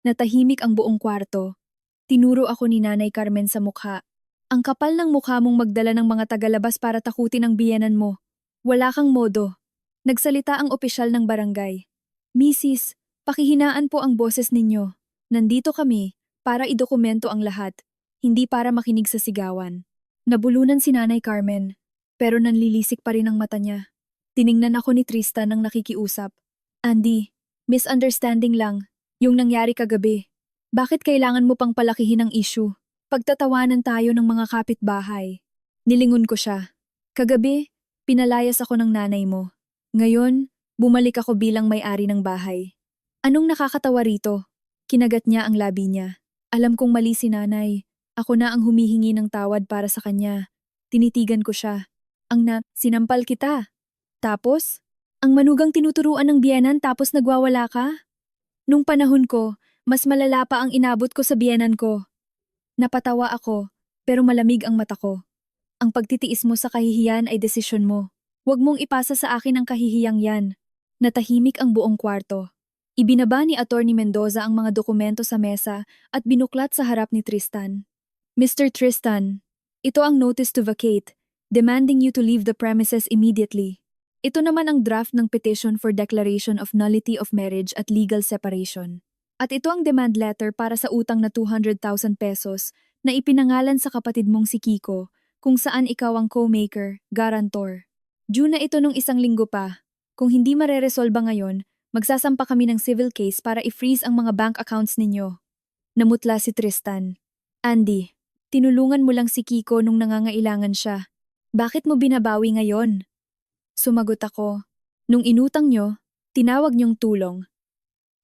Natahimik ang buong kwarto. Tinuro ako ni Nanay Carmen sa mukha. Ang kapal ng mukha mong magdala ng mga tagalabas para takutin ang biyenan mo. Wala kang modo. Nagsalita ang opisyal ng barangay. Mrs., pakihinaan po ang boses ninyo. Nandito kami para idokumento ang lahat, hindi para makinig sa sigawan. Nabulunan si Nanay Carmen, pero nanlilisik pa rin ang mata niya. Tiningnan ako ni Tristan nang nakikiusap. Andy, misunderstanding lang, yung nangyari kagabi. Bakit kailangan mo pang palakihin ang issue? Pagtatawanan tayo ng mga kapitbahay. Nilingon ko siya. Kagabi, pinalayas ako ng nanay mo. Ngayon, bumalik ako bilang may-ari ng bahay. Anong nakakatawa rito? Kinagat niya ang labi niya. Alam kong mali si nanay. Ako na ang humihingi ng tawad para sa kanya. Tinitigan ko siya. Sinampal kita. Tapos? Ang manugang tinuturuan ng biyenan tapos nagwawala ka? Nung panahon ko, mas malala pa ang inabot ko sa biyenan ko. Napatawa ako, pero malamig ang mata ko. Ang pagtitiis mo sa kahihiyan ay desisyon mo. Huwag mong ipasa sa akin ang kahihiyang yan. Natahimik ang buong kwarto. Ibinaba ni Atty. Mendoza ang mga dokumento sa mesa at binuklat sa harap ni Tristan. Mr. Tristan, ito ang notice to vacate, demanding you to leave the premises immediately. Ito naman ang draft ng petition for declaration of nullity of marriage at legal separation. At ito ang demand letter para sa utang na 200,000 pesos na ipinangalan sa kapatid mong si Kiko, kung saan ikaw ang co-maker, guarantor. Due na ito nung 1 linggo pa. Kung hindi mareresolba ngayon, magsasampa kami ng civil case para i-freeze ang mga bank accounts ninyo. Namutla si Tristan. Andy, tinulungan mo lang si Kiko nung nangangailangan siya. Bakit mo binabawi ngayon? Sumagot ako. Nung inutang nyo, tinawag nyong tulong.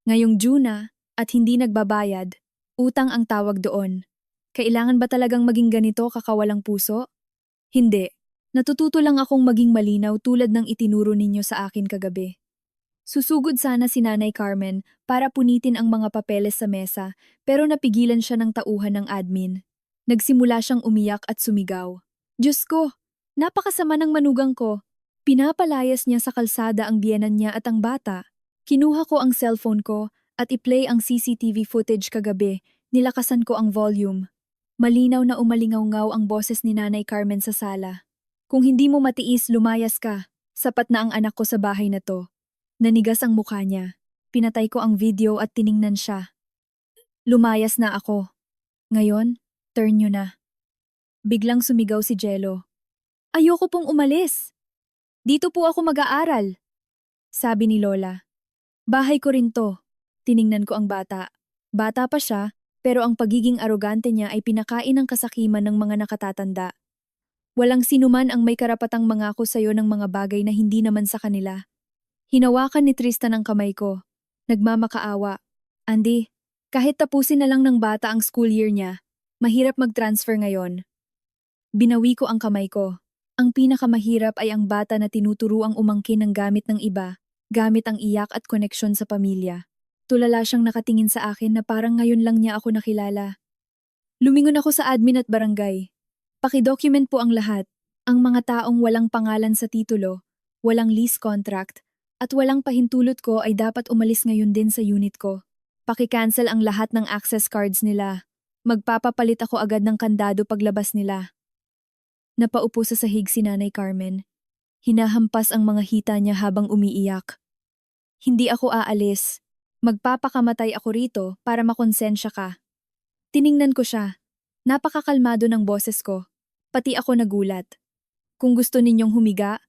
Ngayong due na at hindi nagbabayad, utang ang tawag doon. Kailangan ba talagang maging ganito kakawalang puso? Hindi. Natututo lang akong maging malinaw tulad ng itinuro ninyo sa akin kagabi. Susugod sana si Nanay Carmen para punitin ang mga papeles sa mesa pero napigilan siya ng tauhan ng admin. Nagsimula siyang umiyak at sumigaw. Diyos ko! Napakasama ng manugang ko! Pinapalayas niya sa kalsada ang biyenan niya at ang bata. Kinuha ko ang cellphone ko at i-play ang CCTV footage kagabi. Nilakasan ko ang volume. Malinaw na umalingaw-ngaw ang boses ni Nanay Carmen sa sala. Kung hindi mo matiis, lumayas ka. Sapat na ang anak ko sa bahay na to. Nanigas ang mukha niya. Pinatay ko ang video at tiningnan siya. Lumayas na ako. Ngayon, turn nyo na. Biglang sumigaw si Jello. Ayoko pong umalis. Dito po ako mag-aaral. Sabi ni Lola. Bahay ko rin to. Tiningnan ko ang bata. Bata pa siya, pero ang pagiging arogante niya ay pinakain ng kasakiman ng mga nakatatanda. Walang sinuman ang may karapatang mangako sa'yo ng mga bagay na hindi naman sa kanila. Hinawakan ni Tristan ang kamay ko. Nagmamakaawa. Andy, kahit tapusin na lang ng bata ang school year niya, mahirap mag-transfer ngayon. Binawi ko ang kamay ko. Ang pinakamahirap ay ang bata na tinuturuang umangkin ng gamit ng iba, gamit ang iyak at koneksyon sa pamilya. Tulala siyang nakatingin sa akin na parang ngayon lang niya ako nakilala. Lumingon ako sa admin at barangay. Pakidocument po ang lahat. Ang mga taong walang pangalan sa titulo, walang lease contract, at walang pahintulot ko ay dapat umalis ngayon din sa unit ko. Paki-cancel ang lahat ng access cards nila. Magpapapalit ako agad ng kandado paglabas nila. Napaupo sa sahig si Nanay Carmen. Hinahampas ang mga hita niya habang umiiyak. Hindi ako aalis. Magpapakamatay ako rito para makonsensya ka. Tiningnan ko siya. Napakakalmado ng boses ko. Pati ako nagulat. Kung gusto ninyong humiga,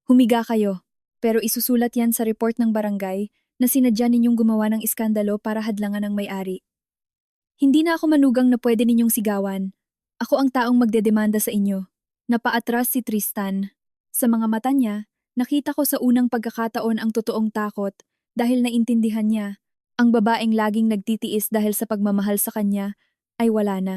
humiga kayo. Pero isusulat yan sa report ng barangay na sinadya ninyong gumawa ng iskandalo para hadlangan ang may-ari. Hindi na ako manugang na pwede ninyong sigawan. Ako ang taong magdedemanda sa inyo. Napaatras si Tristan. Sa mga mata niya, nakita ko sa unang pagkakataon ang totoong takot dahil naintindihan niya, ang babaeng laging nagtitiis dahil sa pagmamahal sa kanya ay wala na.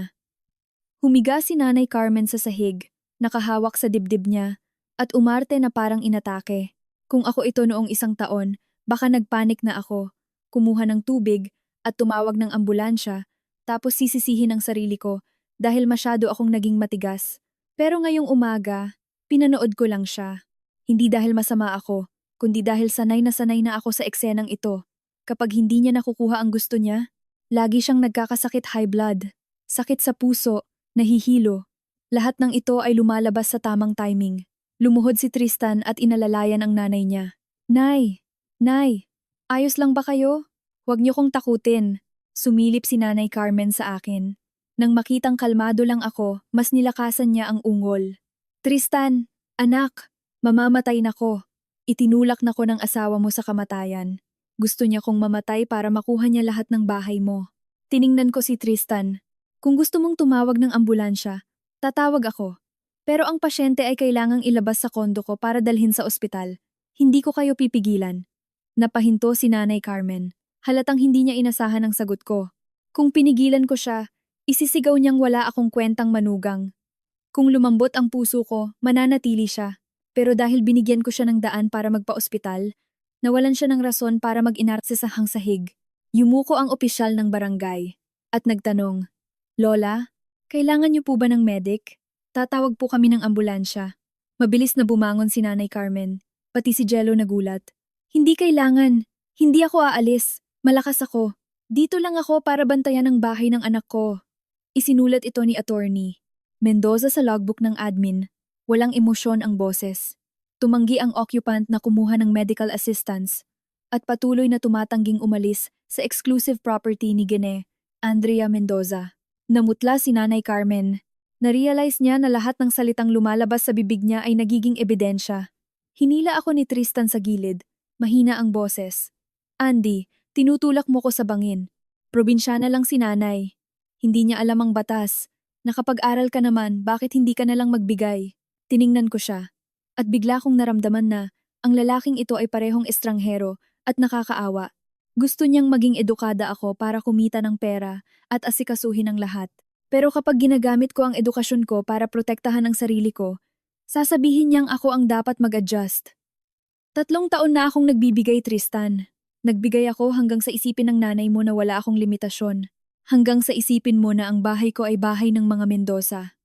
Humiga si Nanay Carmen sa sahig, nakahawak sa dibdib niya, at umarte na parang inatake. Kung ako ito noong 1 taon, baka nagpanik na ako, kumuha ng tubig at tumawag ng ambulansya, tapos sisisihin ang sarili ko dahil masyado akong naging matigas. Pero ngayong umaga, pinanood ko lang siya. Hindi dahil masama ako, kundi dahil sanay na ako sa eksenang ito. Kapag hindi niya nakukuha ang gusto niya, lagi siyang nagkakasakit high blood, sakit sa puso, nahihilo. Lahat ng ito ay lumalabas sa tamang timing. Lumuhod si Tristan at inalalayan ang nanay niya. Nay! Nay! Ayos lang ba kayo? Huwag niyo kong takutin. Sumilip si Nanay Carmen sa akin. Nang makitang kalmado lang ako, mas nilakasan niya ang ungol. Tristan! Anak! Mamamatay na ko. Itinulak na ko ng asawa mo sa kamatayan. Gusto niya kong mamatay para makuha niya lahat ng bahay mo. Tiningnan ko si Tristan. Kung gusto mong tumawag ng ambulansya, tatawag ako. Pero ang pasyente ay kailangang ilabas sa kondo ko para dalhin sa ospital. Hindi ko kayo pipigilan. Napahinto si Nanay Carmen. Halatang hindi niya inasahan ang sagot ko. Kung pinigilan ko siya, isisigaw niyang wala akong kwentang manugang. Kung lumambot ang puso ko, mananatili siya. Pero dahil binigyan ko siya ng daan para magpa-ospital, nawalan siya ng rason para mag-inarte sa hangsahig. Yumuko ang opisyal ng barangay at nagtanong, "Lola, kailangan niyo po ba ng medic? Tatawag po kami ng ambulansya." Mabilis na bumangon si Nanay Carmen, pati si Jello nagulat. "Hindi kailangan. Hindi ako aalis. Malakas ako. Dito lang ako para bantayan ang bahay ng anak ko." Isinulat ito ni Attorney Mendoza sa logbook ng admin. Walang emosyon ang boses. Tumanggi ang occupant na kumuha ng medical assistance at patuloy na tumatangging umalis sa exclusive property ni Gene, Andrea Mendoza. Namutla si Nanay Carmen. Narealize niya na lahat ng salitang lumalabas sa bibig niya ay nagiging ebidensya. Hinila ako ni Tristan sa gilid. Mahina ang boses. "Andy, tinutulak mo ko sa bangin. Probinsyana lang si Nanay. Hindi niya alam ang batas. Nakapag-aral ka naman, bakit hindi ka nalang magbigay?" Tiningnan ko siya. At bigla kong naramdaman na ang lalaking ito ay parehong estranghero at nakakaawa. Gusto niyang maging edukada ako para kumita ng pera at asikasuhin ang lahat. Pero kapag ginagamit ko ang edukasyon ko para protektahan ang sarili ko, sasabihin niyang ako ang dapat mag-adjust. 3 taon na akong nagbibigay, Tristan. Nagbigay ako hanggang sa isipin ng nanay mo na wala akong limitasyon. Hanggang sa isipin mo na ang bahay ko ay bahay ng mga Mendoza.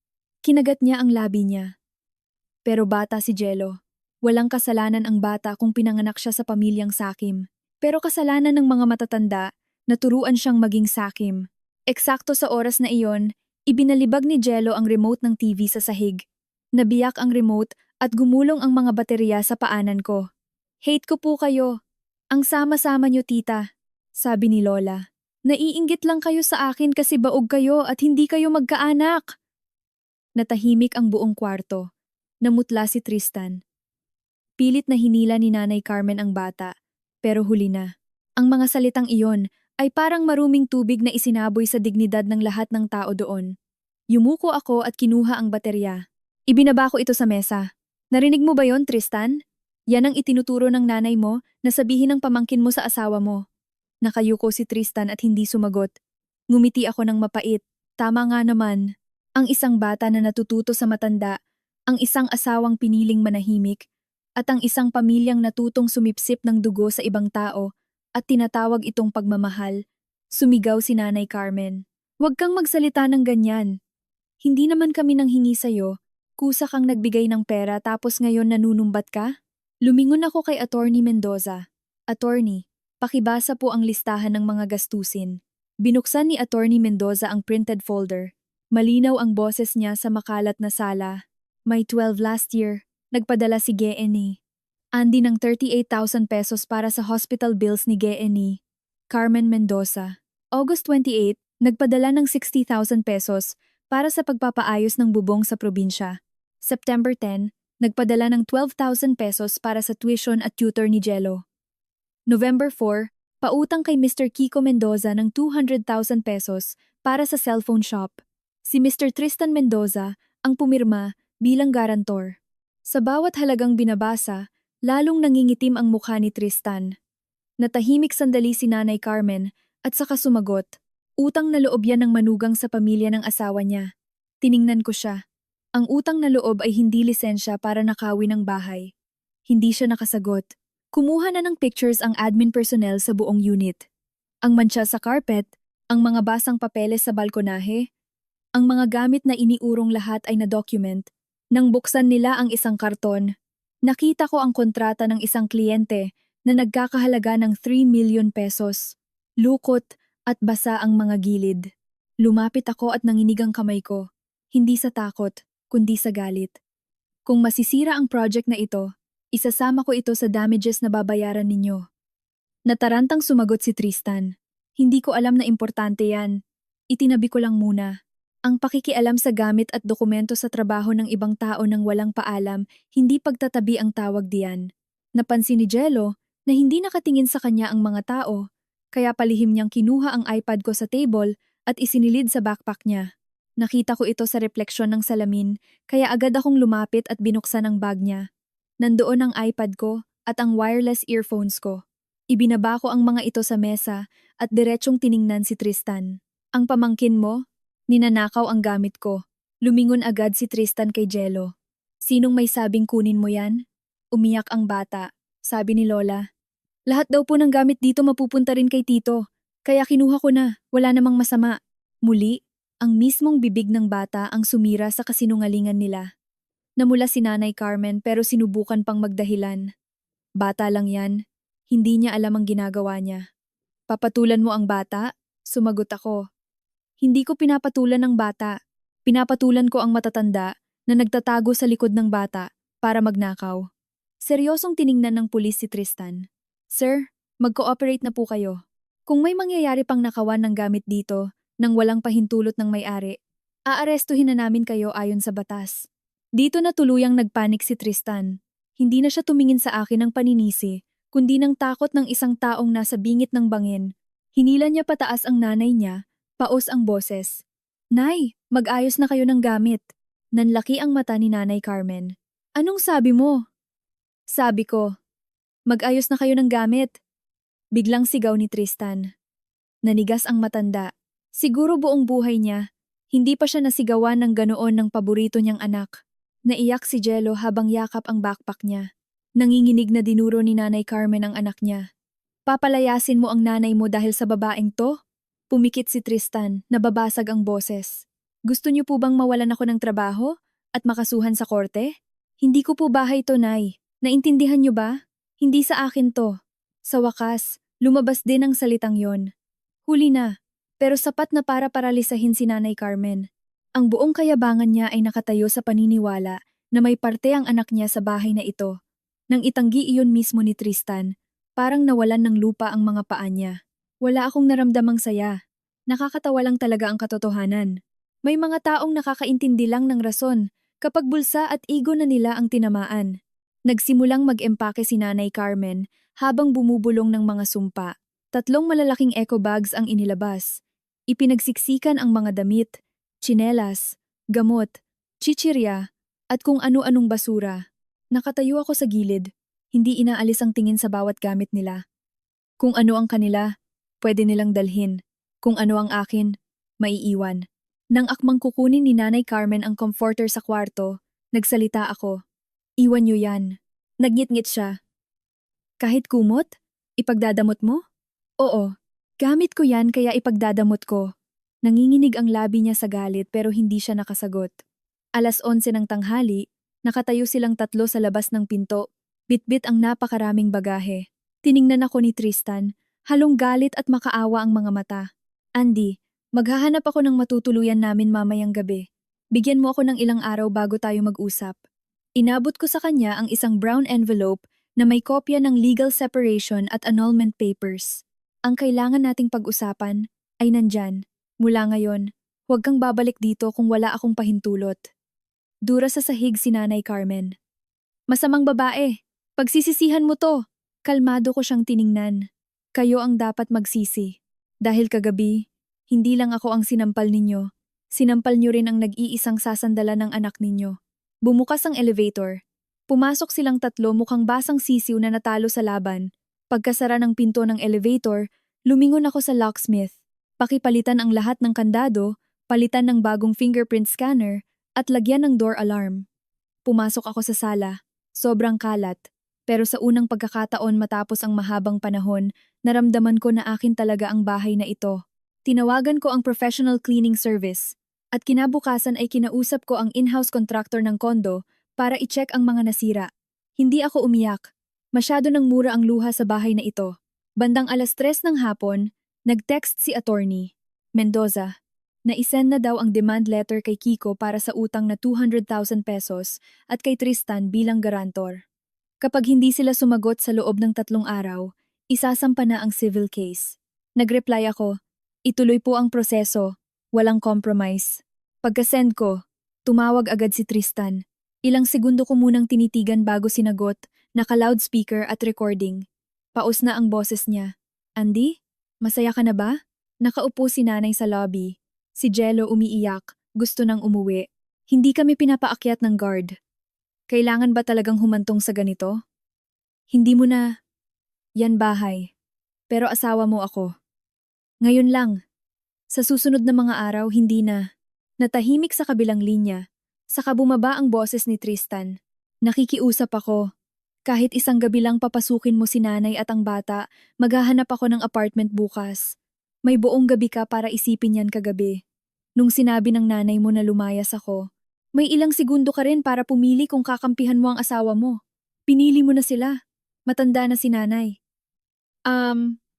Kinagat niya ang labi niya. Pero bata si Jello. Walang kasalanan ang bata kung pinanganak siya sa pamilyang sakim. Pero kasalanan ng mga matatanda na turuan siyang maging sakim. Eksakto sa oras na iyon, ibinalibag ni Jello ang remote ng TV sa sahig. Nabiyak ang remote at gumulong ang mga baterya sa paanan ko. "Hate ko po kayo. Ang sama-sama niyo, tita," sabi ni Lola. "Naiinggit lang kayo sa akin kasi baog kayo at hindi kayo magkaanak." Natahimik ang buong kwarto. Namutla si Tristan. Pilit na hinila ni Nanay Carmen ang bata, pero huli na. Ang mga salitang iyon ay parang maruming tubig na isinaboy sa dignidad ng lahat ng tao doon. Yumuko ako at kinuha ang baterya. Ibinaba ko ito sa mesa. "Narinig mo ba yon, Tristan? Yan ang itinuturo ng nanay mo na sabihin ng pamangkin mo sa asawa mo." Nakayuko si Tristan at hindi sumagot. Ngumiti ako ng mapait. Tama nga naman. Ang isang bata na natututo sa matanda, ang isang asawang piniling manahimik, at ang isang pamilyang natutong sumipsip ng dugo sa ibang tao at tinatawag itong pagmamahal. Sumigaw si Nanay Carmen. "Huwag kang magsalita ng ganyan. Hindi naman kami nanghingi sa'yo. Kusa kang nagbigay ng pera tapos ngayon nanunumbat ka?" Lumingon ako kay Attorney Mendoza. "Attorney, pakibasa po ang listahan ng mga gastusin." Binuksan ni Attorney Mendoza ang printed folder. Malinaw ang boses niya sa makalat na sala. May 12 last year. Nagpadala si GNE. Andy ng 38,000 pesos para sa hospital bills ni GNE. Carmen Mendoza. August 28, nagpadala ng 60,000 pesos para sa pagpapaayos ng bubong sa probinsya. September 10, nagpadala ng 12,000 pesos para sa tuition at tutor ni Jello. November 4, pautang kay Mr. Kiko Mendoza ng 200,000 pesos para sa cellphone shop. Si Mr. Tristan Mendoza ang pumirma bilang garantor. Sa bawat halagang binabasa, lalong nangingitim ang mukha ni Tristan. Natahimik sandali si Nanay Carmen at saka sumagot. Utang na loob yan ng manugang sa pamilya ng asawa niya. Tiningnan ko siya. Ang utang na loob ay hindi lisensya para nakawin ng bahay. Hindi siya nakasagot. Kumuha na ng pictures ang admin personnel sa buong unit. Ang mantsa sa carpet, ang mga basang papeles sa balkonahe, ang mga gamit na iniurong lahat ay na-document. Nang buksan nila ang isang karton, nakita ko ang kontrata ng isang kliyente na nagkakahalaga ng 3 million pesos. Lukot at basa ang mga gilid. Lumapit ako at nanginig ang kamay ko. Hindi sa takot, kundi sa galit. Kung masisira ang project na ito, isasama ko ito sa damages na babayaran ninyo. Natarantang sumagot si Tristan. Hindi ko alam na importante yan. Itinabi ko lang muna. Ang pakikialam sa gamit at dokumento sa trabaho ng ibang tao nang walang paalam, hindi pagtatabi ang tawag diyan. Napansin ni Jello na hindi nakatingin sa kanya ang mga tao, kaya palihim niyang kinuha ang iPad ko sa table at isinilid sa backpack niya. Nakita ko ito sa refleksyon ng salamin, kaya agad akong lumapit at binuksan ang bag niya. Nandoon ang iPad ko at ang wireless earphones ko. Ibinaba ko ang mga ito sa mesa at diretsong tiningnan si Tristan. Ang pamangkin mo? Ninanakaw ang gamit ko. Lumingon agad si Tristan kay Jello. Sinong may sabing kunin mo yan? Umiyak ang bata. Sabi ni Lola. Lahat daw po ng gamit dito mapupunta rin kay Tito. Kaya kinuha ko na, wala namang masama. Muli, ang mismong bibig ng bata ang sumira sa kasinungalingan nila. Namula si Nanay Carmen pero sinubukan pang magdahilan. Bata lang yan. Hindi niya alam ang ginagawa niya. Papatulan mo ang bata? Sumagot ako. Hindi ko pinapatulan ang bata. Pinapatulan ko ang matatanda na nagtatago sa likod ng bata para magnakaw. Seryosong tiningnan ng pulis si Tristan. Sir, mag-cooperate na po kayo. Kung may mangyayari pang nakawan ng gamit dito nang walang pahintulot ng may-ari, aarestuhin na namin kayo ayon sa batas. Dito na tuluyang nagpanik si Tristan. Hindi na siya tumingin sa akin ng paninisi, kundi ng takot ng isang taong nasa bingit ng bangin. Hinila niya pataas ang nanay niya, paos ang boses. Nay, mag-ayos na kayo ng gamit. Nanlaki ang mata ni Nanay Carmen. Anong sabi mo? Sabi ko, mag-ayos na kayo ng gamit. Biglang sigaw ni Tristan. Nanigas ang matanda. Siguro buong buhay niya, hindi pa siya nasigawan ng ganoon ng paborito niyang anak. Naiyak si Jello habang yakap ang backpack niya. Nanginginig na dinuro ni Nanay Carmen ang anak niya. Papalayasin mo ang nanay mo dahil sa babaeng to? Pumikit si Tristan, nababasag ang boses. Gusto niyo po bang mawalan ako ng trabaho at makasuhan sa korte? Hindi ko po bahay to, Nay. Naintindihan niyo ba? Hindi sa akin to. Sa wakas, lumabas din ang salitang yon. Huli na, pero sapat na para paralisahin si Nanay Carmen. Ang buong kayabangan niya ay nakatayo sa paniniwala na may parte ang anak niya sa bahay na ito. Nang itanggi iyon mismo ni Tristan, parang nawalan ng lupa ang mga paa niya. Wala akong naramdamang saya. Nakakatawa lang talaga ang katotohanan. May mga taong nakakaintindi lang ng rason kapag bulsa at ego na nila ang tinamaan. Nagsimulang mag-empake si Nanay Carmen habang bumubulong ng mga sumpa. 3 malalaking eco bags ang inilabas. Ipinagsiksikan ang mga damit, tsinelas, gamot, chichirya, at kung ano-anong basura. Nakatayo ako sa gilid, hindi inaalis ang tingin sa bawat gamit nila. Kung ano ang kanila, pwede nilang dalhin. Kung ano ang akin, maiiwan. Nang akmang kukunin ni Nanay Carmen ang comforter sa kwarto, nagsalita ako. Iwan niyo yan. Nagngit-ngit siya. Kahit kumot? Ipagdadamot mo? Oo. Gamit ko yan kaya ipagdadamot ko. Nanginginig ang labi niya sa galit pero hindi siya nakasagot. 11:00 ng tanghali, nakatayo silang 3 sa labas ng pinto. Bitbit ang napakaraming bagahe. Tiningnan ako ni Tristan, halong galit at makaawa ang mga mata. Andy, maghahanap ako ng matutuluyan namin mamayang gabi. Bigyan mo ako ng ilang araw bago tayo mag-usap. Inabot ko sa kanya ang isang brown envelope na may kopya ng legal separation at annulment papers. Ang kailangan nating pag-usapan ay nandyan. Mula ngayon, huwag kang babalik dito kung wala akong pahintulot. Dura sa sahig si Nanay Carmen. Masamang babae, pagsisisihan mo to. Kalmado ko siyang tiningnan. Kayo ang dapat magsisi. Dahil kagabi, hindi lang ako ang sinampal ninyo. Sinampal niyo rin ang nag-iisang sasandala ng anak ninyo. Bumukas ang elevator. Pumasok silang 3 mukhang basang sisiw na natalo sa laban. Pagkasara ng pinto ng elevator, lumingon ako sa locksmith. Pakipalitan ang lahat ng kandado, palitan ng bagong fingerprint scanner, at lagyan ng door alarm. Pumasok ako sa sala. Sobrang kalat. Pero sa unang pagkakataon matapos ang mahabang panahon, naramdaman ko na akin talaga ang bahay na ito. Tinawagan ko ang professional cleaning service. At kinabukasan ay kinausap ko ang in-house contractor ng kondo para i-check ang mga nasira. Hindi ako umiyak. Masyado nang mura ang luha sa bahay na ito. Bandang 3:00 ng hapon, nag-text si attorney, Mendoza, na isend na daw ang demand letter kay Kiko para sa utang na 200,000 pesos at kay Tristan bilang garantor. Kapag hindi sila sumagot sa loob ng 3 araw, isasampa na ang civil case. Nag-reply ako, ituloy po ang proseso, walang compromise. Pagka-send ko, tumawag agad si Tristan. Ilang segundo ko munang tinitigan bago sinagot, naka-loudspeaker at recording. Paus na ang boses niya. Andy, masaya ka na ba? Nakaupo si nanay sa lobby. Si Jello umiiyak, gusto nang umuwi. Hindi kami pinapaakyat ng guard. Kailangan ba talagang humantong sa ganito? Hindi mo na. Yan bahay. Pero asawa mo ako. Ngayon lang. Sa susunod na mga araw, hindi na. Natahimik sa kabilang linya. Saka bumaba ang boses ni Tristan. Nakikiusap ako. Kahit isang gabi lang papasukin mo si nanay at ang bata, maghahanap ako ng apartment bukas. May buong gabi ka para isipin yan kagabi. Nung sinabi ng nanay mo na lumayas ako, may ilang segundo ka rin para pumili kung kakampihan mo ang asawa mo. Pinili mo na sila. Matanda na si nanay.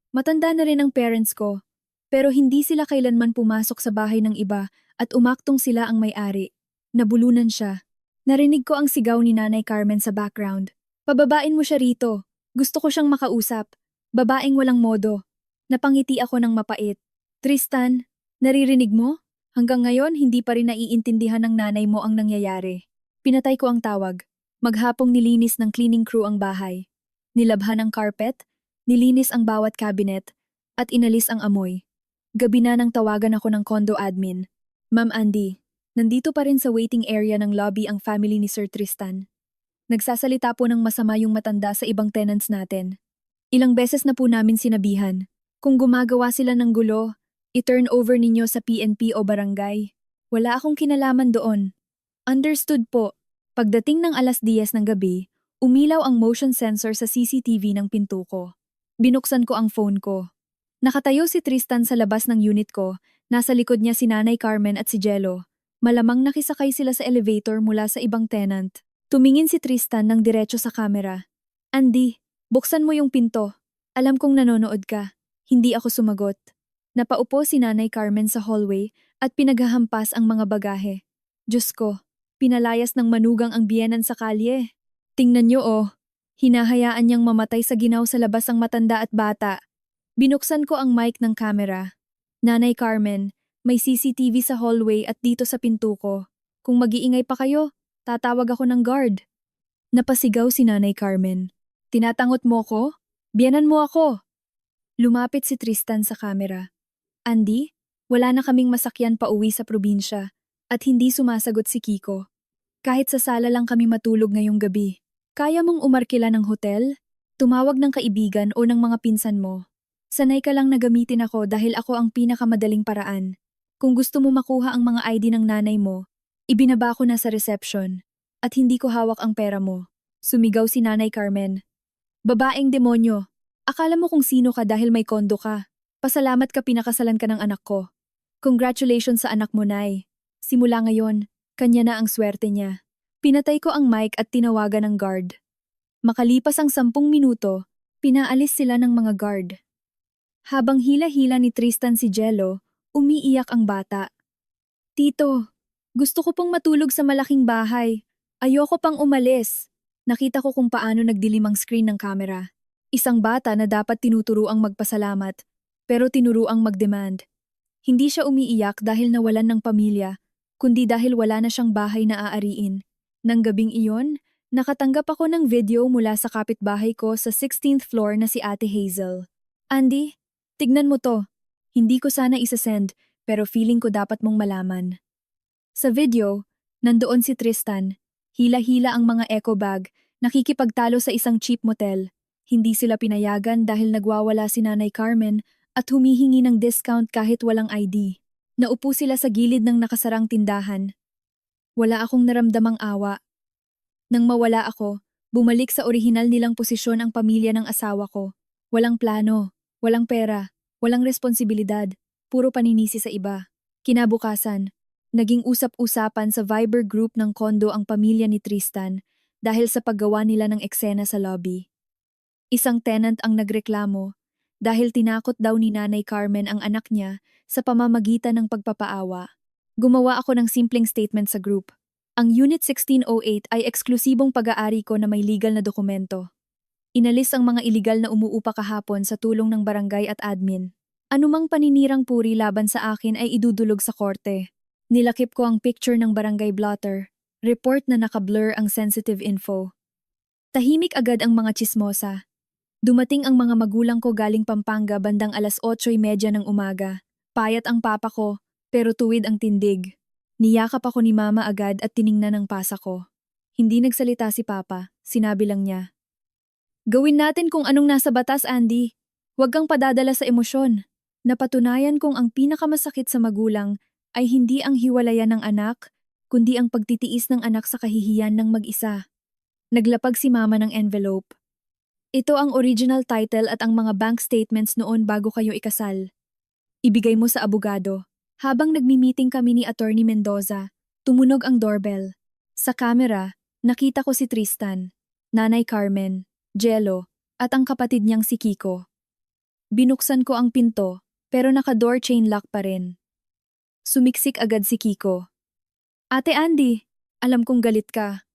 Matanda na rin ang parents ko. Pero hindi sila kailanman pumasok sa bahay ng iba at umaktong sila ang may-ari. Nabulunan siya. Narinig ko ang sigaw ni Nanay Carmen sa background. Pababain mo siya rito. Gusto ko siyang makausap. Babaeng walang modo. Napangiti ako ng mapait. Tristan, naririnig mo? Hanggang ngayon hindi pa rin naiintindihan ng nanay mo ang nangyayari. Pinatay ko ang tawag. Maghapong nilinis ng cleaning crew ang bahay. Nilabhan ang carpet, nilinis ang bawat cabinet, at inalis ang amoy. Gabi na nang tawagan ako ng condo admin. Ma'am Andy, nandito pa rin sa waiting area ng lobby ang family ni Sir Tristan. Nagsasalita po ng masama yung matanda sa ibang tenants natin. Ilang beses na po namin sinabihan. Kung gumagawa sila ng gulo, i-turn over ninyo sa PNP o barangay. Wala akong kinalaman doon. Understood po. Pagdating ng 10:00 ng gabi, umilaw ang motion sensor sa CCTV ng pinto ko. Binuksan ko ang phone ko. Nakatayo si Tristan sa labas ng unit ko, nasa likod niya si Nanay Carmen at si Jello. Malamang nakisakay sila sa elevator mula sa ibang tenant. Tumingin si Tristan ng diretso sa kamera. Andy, buksan mo yung pinto. Alam kong nanonood ka. Hindi ako sumagot. Napaupo si Nanay Carmen sa hallway at pinaghahampas ang mga bagahe. Diyos ko, pinalayas ng manugang ang biyenan sa kalye. Tingnan niyo oh, hinahayaan niyang mamatay sa ginaw sa labas ang matanda at bata. Binuksan ko ang mic ng camera. Nanay Carmen, may CCTV sa hallway at dito sa pinto ko. Kung mag-iingay pa kayo, tatawag ako ng guard. Napasigaw si Nanay Carmen. Tinatangot mo ko? Biyanan mo ako. Lumapit si Tristan sa camera. Andy, wala na kaming masakyan pa uwi sa probinsya at hindi sumasagot si Kiko. Kahit sa sala lang kami matulog ngayong gabi. Kaya mong umarkila ng hotel? Tumawag ng kaibigan o ng mga pinsan mo. Sanay ka lang na gamitin ako dahil ako ang pinakamadaling paraan. Kung gusto mo makuha ang mga ID ng nanay mo, ibinaba ko na sa reception. At hindi ko hawak ang pera mo. Sumigaw si Nanay Carmen. Babaeng demonyo. Akala mo kung sino ka dahil may kondo ka. Pasalamat ka pinakasalan ka ng anak ko. Congratulations sa anak mo, Nay. Simula ngayon, kanya na ang swerte niya. Pinatay ko ang mic at tinawagan ng guard. Makalipas ang 10 minuto, pinaalis sila ng mga guard. Habang hila-hila ni Tristan si Jello, umiiyak ang bata. Tito, gusto ko pong matulog sa malaking bahay. Ayoko pang umalis. Nakita ko kung paano nagdilim ang screen ng kamera. Isang bata na dapat tinuturuang magpasalamat, pero tinuruang mag-demand. Hindi siya umiiyak dahil nawalan ng pamilya, kundi dahil wala na siyang bahay na aariin. Nang gabing iyon, nakatanggap ako ng video mula sa kapitbahay ko sa 16th floor na si Ate Hazel. Andy, tignan mo to. Hindi ko sana isasend, pero feeling ko dapat mong malaman. Sa video, nandoon si Tristan. Hila-hila ang mga eco bag, nakikipagtalo sa isang cheap motel. Hindi sila pinayagan dahil nagwawala si Nanay Carmen at humihingi ng discount kahit walang ID. Naupo sila sa gilid ng nakasarang tindahan. Wala akong naramdamang awa. Nang mawala ako, bumalik sa orihinal nilang posisyon ang pamilya ng asawa ko. Walang plano, walang pera, walang responsibilidad, puro paninisi sa iba. Kinabukasan, naging usap-usapan sa Viber group ng kondo ang pamilya ni Tristan dahil sa paggawa nila ng eksena sa lobby. Isang tenant ang nagreklamo dahil tinakot daw ni Nanay Carmen ang anak niya sa pamamagitan ng pagpapaawa. Gumawa ako ng simpleng statement sa group. Ang Unit 1608 ay eksklusibong pag-aari ko na may legal na dokumento. Inalis ang mga iligal na umuupa kahapon sa tulong ng barangay at admin. Anumang paninirang puri laban sa akin ay idudulog sa korte. Nilakip ko ang picture ng barangay blotter. Report na nakablur ang sensitive info. Tahimik agad ang mga tsismosa. Dumating ang mga magulang ko galing Pampanga bandang 8:30 ng umaga. Payat ang papa ko, pero tuwid ang tindig. Niyakap ako ni mama agad at tiningnan ang pasa ko. Hindi nagsalita si papa, sinabi lang niya. Gawin natin kung anong nasa batas, Andy. Huwag kang padadala sa emosyon. Napatunayan kong ang pinakamasakit sa magulang ay hindi ang hiwalayan ng anak, kundi ang pagtitiis ng anak sa kahihiyan ng mag-isa. Naglapag si mama ng envelope. Ito ang original title at ang mga bank statements noon bago kayo ikasal. Ibigay mo sa abogado. Habang nagmi-meeting kami ni Attorney Mendoza, tumunog ang doorbell. Sa camera, nakita ko si Tristan, Nanay Carmen, Jello, at ang kapatid niyang si Kiko. Binuksan ko ang pinto, pero naka-door chain lock pa rin. Sumiksik agad si Kiko. Ate Andy, alam kong galit ka.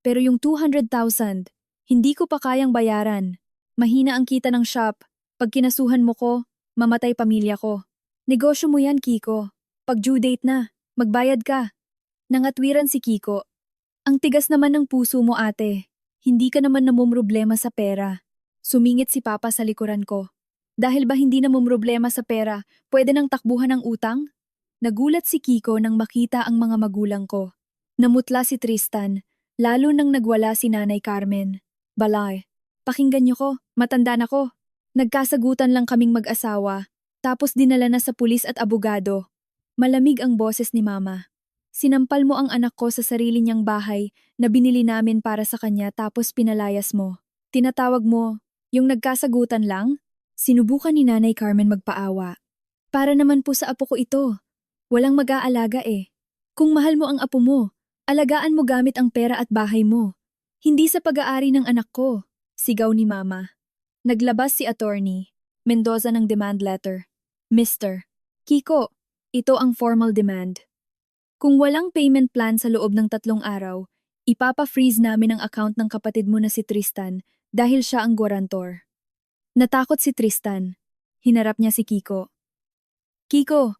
Pero yung 200,000, hindi ko pa kayang bayaran. Mahina ang kita ng shop. Pag kinasuhan mo ko, mamatay pamilya ko. Negosyo mo yan, Kiko. Pag due date na, magbayad ka. Nangatwiran si Kiko. Ang tigas naman ng puso mo, ate. Hindi ka naman namumroblema sa pera. Sumingit si Papa sa likuran ko. Dahil ba hindi namumroblema sa pera, pwede nang takbuhan ng utang? Nagulat si Kiko nang makita ang mga magulang ko. Namutla si Tristan, lalo nang nagwala si Nanay Carmen. Balay, pakinggan niyo ko, matanda na ko. Nagkasagutan lang kaming mag-asawa, tapos dinala na sa pulis at abogado. Malamig ang boses ni Mama. Sinampal mo ang anak ko sa sarili niyang bahay na binili namin para sa kanya tapos pinalayas mo. Tinatawag mo, yung nagkasagutan lang? Sinubukan ni Nanay Carmen magpaawa. Para naman po sa apo ko ito. Walang mag-aalaga eh. Kung mahal mo ang apo mo, alagaan mo gamit ang pera at bahay mo. Hindi sa pag-aari ng anak ko, sigaw ni Mama. Naglabas si Attorney Mendoza ng demand letter. Mr. Kiko, ito ang formal demand. Kung walang payment plan sa loob ng 3 araw, ipapa-freeze namin ang account ng kapatid mo na si Tristan dahil siya ang guarantor. Natakot si Tristan. Hinarap niya si Kiko. Kiko,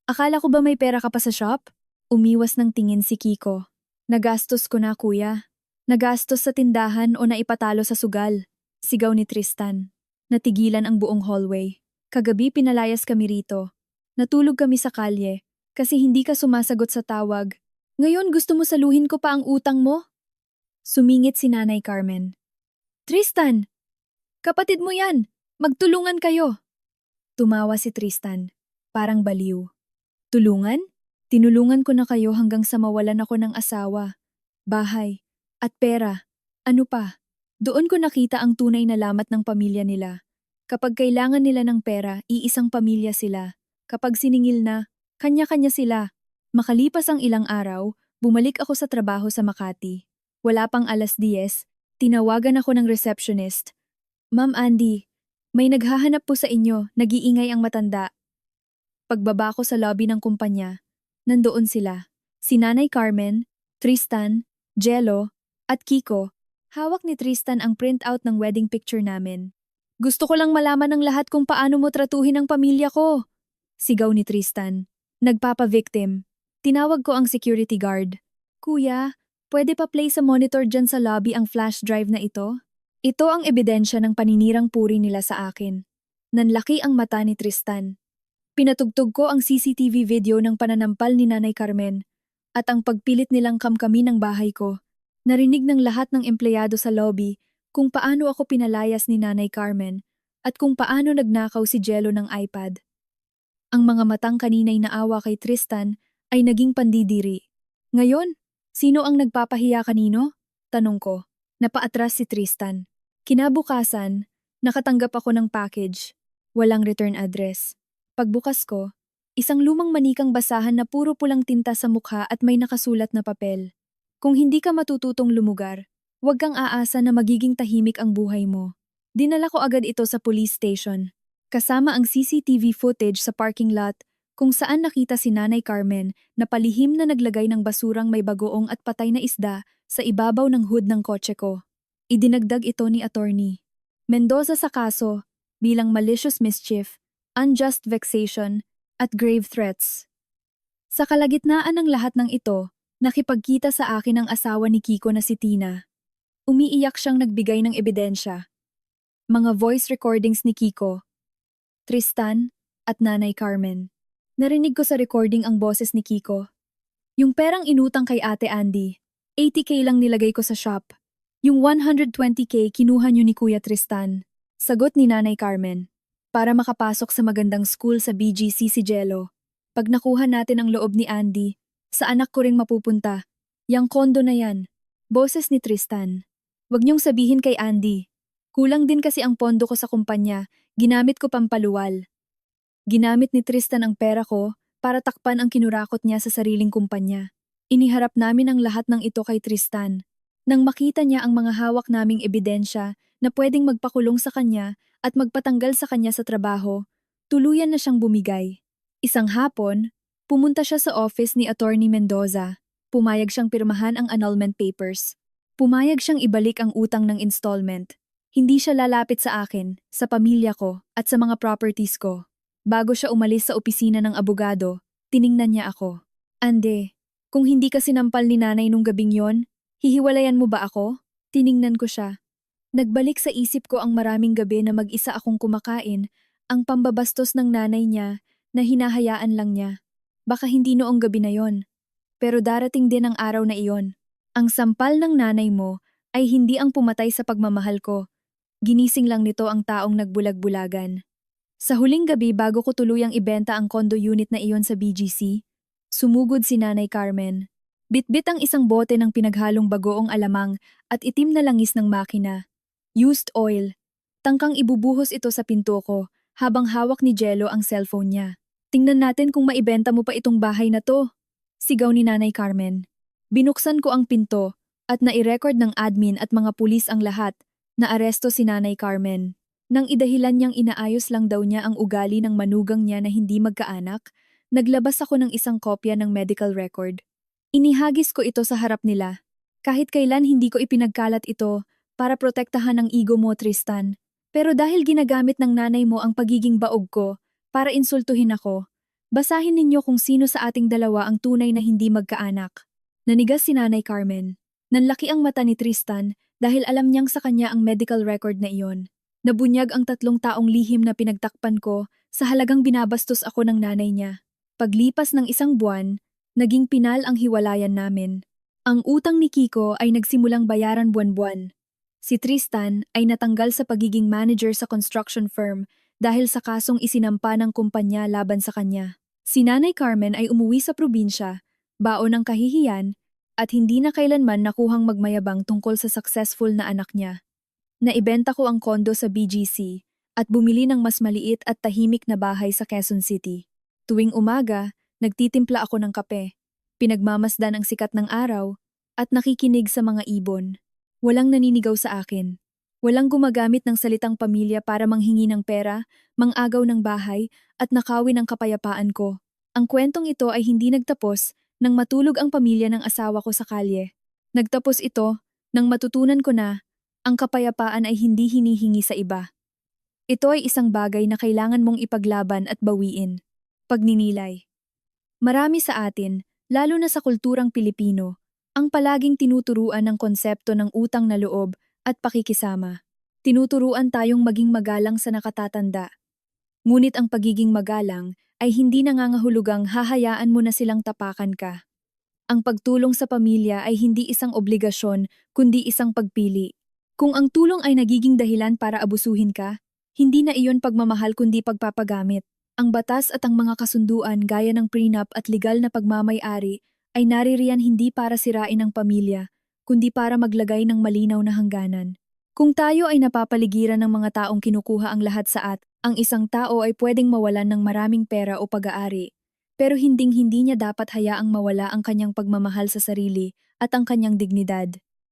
akala ko ba may pera ka pa sa shop? Umiwas ng tingin si Kiko. Nagastos ko na, kuya. Nagastos sa tindahan o naipatalo sa sugal. Sigaw ni Tristan. Natigilan ang buong hallway. Kagabi pinalayas kami rito. Natulog kami sa kalye kasi hindi ka sumasagot sa tawag. Ngayon gusto mo saluhin ko pa ang utang mo? Sumingit si Nanay Carmen. Tristan! Kapatid mo yan! Magtulungan kayo! Tumawa si Tristan. Parang baliw. Tulungan? Tinulungan ko na kayo hanggang sa mawalan ako ng asawa, bahay, at pera. Ano pa? Doon ko nakita ang tunay na lamat ng pamilya nila. Kapag kailangan nila ng pera, iisang pamilya sila. Kapag siningil na, kanya-kanya sila. Makalipas ang ilang araw, bumalik ako sa trabaho sa Makati. Wala pang 10:00, tinawagan ako ng receptionist. Ma'am Andy, may naghahanap po sa inyo, nag-iingay ang matanda. Pagbaba ko sa lobby ng kumpanya, nandoon sila. Si Nanay Carmen, Tristan, Jello, at Kiko. Hawak ni Tristan ang printout ng wedding picture namin. Gusto ko lang malaman ng lahat kung paano mo tratuhin ang pamilya ko. Sigaw ni Tristan. Nagpapa-victim. Tinawag ko ang security guard. Kuya, pwede pa play sa monitor dyan sa lobby ang flash drive na ito? Ito ang ebidensya ng paninirang puri nila sa akin. Nanlaki ang mata ni Tristan. Pinatugtog ko ang CCTV video ng pananampal ni Nanay Carmen at ang pagpilit nilang kamkami ng bahay ko. Narinig ng lahat ng empleyado sa lobby kung paano ako pinalayas ni Nanay Carmen at kung paano nagnakaw si Jello ng iPad. Ang mga matang kaninay naawa kay Tristan ay naging pandidiri. Ngayon, sino ang nagpapahiya kanino? Tanong ko. Napaatras si Tristan. Kinabukasan, nakatanggap ako ng package. Walang return address. Pagbukas ko, isang lumang manikang basahan na puro pulang tinta sa mukha at may nakasulat na papel. Kung hindi ka matututong lumugar, huwag kang aasa na magiging tahimik ang buhay mo. Dinala ko agad ito sa police station. Kasama ang CCTV footage sa parking lot kung saan nakita si Nanay Carmen na palihim na naglagay ng basurang may bagoong at patay na isda sa ibabaw ng hood ng kotse ko. Idinagdag ito ni Attorney Mendoza sa kaso bilang malicious mischief, unjust vexation, at grave threats. Sa kalagitnaan ng lahat ng ito, nakipagkita sa akin ang asawa ni Kiko na si Tina. Umiiyak siyang nagbigay ng ebidensya. Mga voice recordings ni Kiko, Tristan, at Nanay Carmen. Narinig ko sa recording ang boses ni Kiko. Yung perang inutang kay Ate Andy, 80K lang nilagay ko sa shop. Yung 120K kinuha niyo ni Kuya Tristan. Sagot ni Nanay Carmen. Para makapasok sa magandang school sa BGC si Jello. Pag nakuha natin ang loob ni Andy, sa anak ko ring mapupunta. Yang kondo na yan. Boses ni Tristan. Wag niyong sabihin kay Andy. Kulang din kasi ang pondo ko sa kumpanya, ginamit ko pampaluwal. Ginamit ni Tristan ang pera ko para takpan ang kinurakot niya sa sariling kumpanya. Iniharap namin ang lahat ng ito kay Tristan. Nang makita niya ang mga hawak naming ebidensya na pwedeng magpakulong sa kanya at magpatanggal sa kanya sa trabaho, tuluyan na siyang bumigay. Isang hapon, pumunta siya sa office ni Attorney Mendoza. Pumayag siyang pirmahan ang annulment papers. Pumayag siyang ibalik ang utang ng installment. Hindi siya lalapit sa akin, sa pamilya ko, at sa mga properties ko. Bago siya umalis sa opisina ng abogado, tiningnan niya ako. Ande, kung hindi ka sinampal ni nanay nung gabing yon, hihiwalayan mo ba ako? Tiningnan ko siya. Nagbalik sa isip ko ang maraming gabi na mag-isa akong kumakain, ang pambabastos ng nanay niya na hinahayaan lang niya. Baka hindi noong gabi na yon. Pero darating din ang araw na iyon. Ang sampal ng nanay mo ay hindi ang pumatay sa pagmamahal ko. Ginising lang nito ang taong nagbulag-bulagan. Sa huling gabi bago ko tuluyang ibenta ang condo unit na iyon sa BGC, sumugod si Nanay Carmen. Bitbit ang isang bote ng pinaghalong bagoong alamang at itim na langis ng makina. Used oil. Tangkang ibubuhos ito sa pinto ko habang hawak ni Jello ang cellphone niya. Tingnan natin kung maibenta mo pa itong bahay na to. Sigaw ni Nanay Carmen. Binuksan ko ang pinto at nai-record ng admin at mga pulis ang lahat. Naaresto si Nanay Carmen. Nang idahilan niyang inaayos lang daw niya ang ugali ng manugang niya na hindi magkaanak, naglabas ako ng isang kopya ng medical record. Inihagis ko ito sa harap nila. Kahit kailan hindi ko ipinagkalat ito para protektahan ang ego mo, Tristan. Pero dahil ginagamit ng nanay mo ang pagiging baog ko para insultuhin ako, basahin ninyo kung sino sa ating dalawa ang tunay na hindi magkaanak. Nanigas si Nanay Carmen. Nanlaki ang mata ni Tristan dahil alam niyang sa kanya ang medical record na iyon. Nabunyag ang 3 taong lihim na pinagtakpan ko sa halagang binabastos ako ng nanay niya. Paglipas ng 1 buwan, naging pinal ang hiwalayan namin. Ang utang ni Kiko ay nagsimulang bayaran buwan-buwan. Si Tristan ay natanggal sa pagiging manager sa construction firm dahil sa kasong isinampa ng kumpanya laban sa kanya. Si Nanay Carmen ay umuwi sa probinsya, baon ng kahihiyan, at hindi na kailanman nakuhang magmayabang tungkol sa successful na anak niya. Naibenta ko ang kondo sa BGC at bumili ng mas maliit at tahimik na bahay sa Quezon City. Tuwing umaga, nagtitimpla ako ng kape, pinagmamasdan ang sikat ng araw, at nakikinig sa mga ibon. Walang naninigaw sa akin. Walang gumagamit ng salitang pamilya para manghingi ng pera, mangagaw ng bahay, at nakawin ang kapayapaan ko. Ang kwentong ito ay hindi nagtapos nang matulog ang pamilya ng asawa ko sa kalye. Nagtapos ito nang matutunan ko na ang kapayapaan ay hindi hinihingi sa iba. Ito ay isang bagay na kailangan mong ipaglaban at bawiin. Pagninilay. Marami sa atin, lalo na sa kulturang Pilipino, ang palaging tinuturuan ng konsepto ng utang na loob at pakikisama. Tinuturuan tayong maging magalang sa nakatatanda. Ngunit ang pagiging magalang ay hindi nangangahulugang hahayaan mo na silang tapakan ka. Ang pagtulong sa pamilya ay hindi isang obligasyon kundi isang pagpili. Kung ang tulong ay nagiging dahilan para abusuhin ka, hindi na iyon pagmamahal kundi pagpapagamit. Ang batas at ang mga kasunduan gaya ng prenup at legal na pagmamay-ari ay naririyan hindi para sirain ang pamilya, kundi para maglagay ng malinaw na hangganan. Kung tayo ay napapaligiran ng mga taong kinukuha ang lahat sa ang isang tao ay pwedeng mawalan ng maraming pera o pag-aari, pero hinding-hindi niya dapat hayaang mawala ang kanyang pagmamahal sa sarili at ang kanyang dignidad.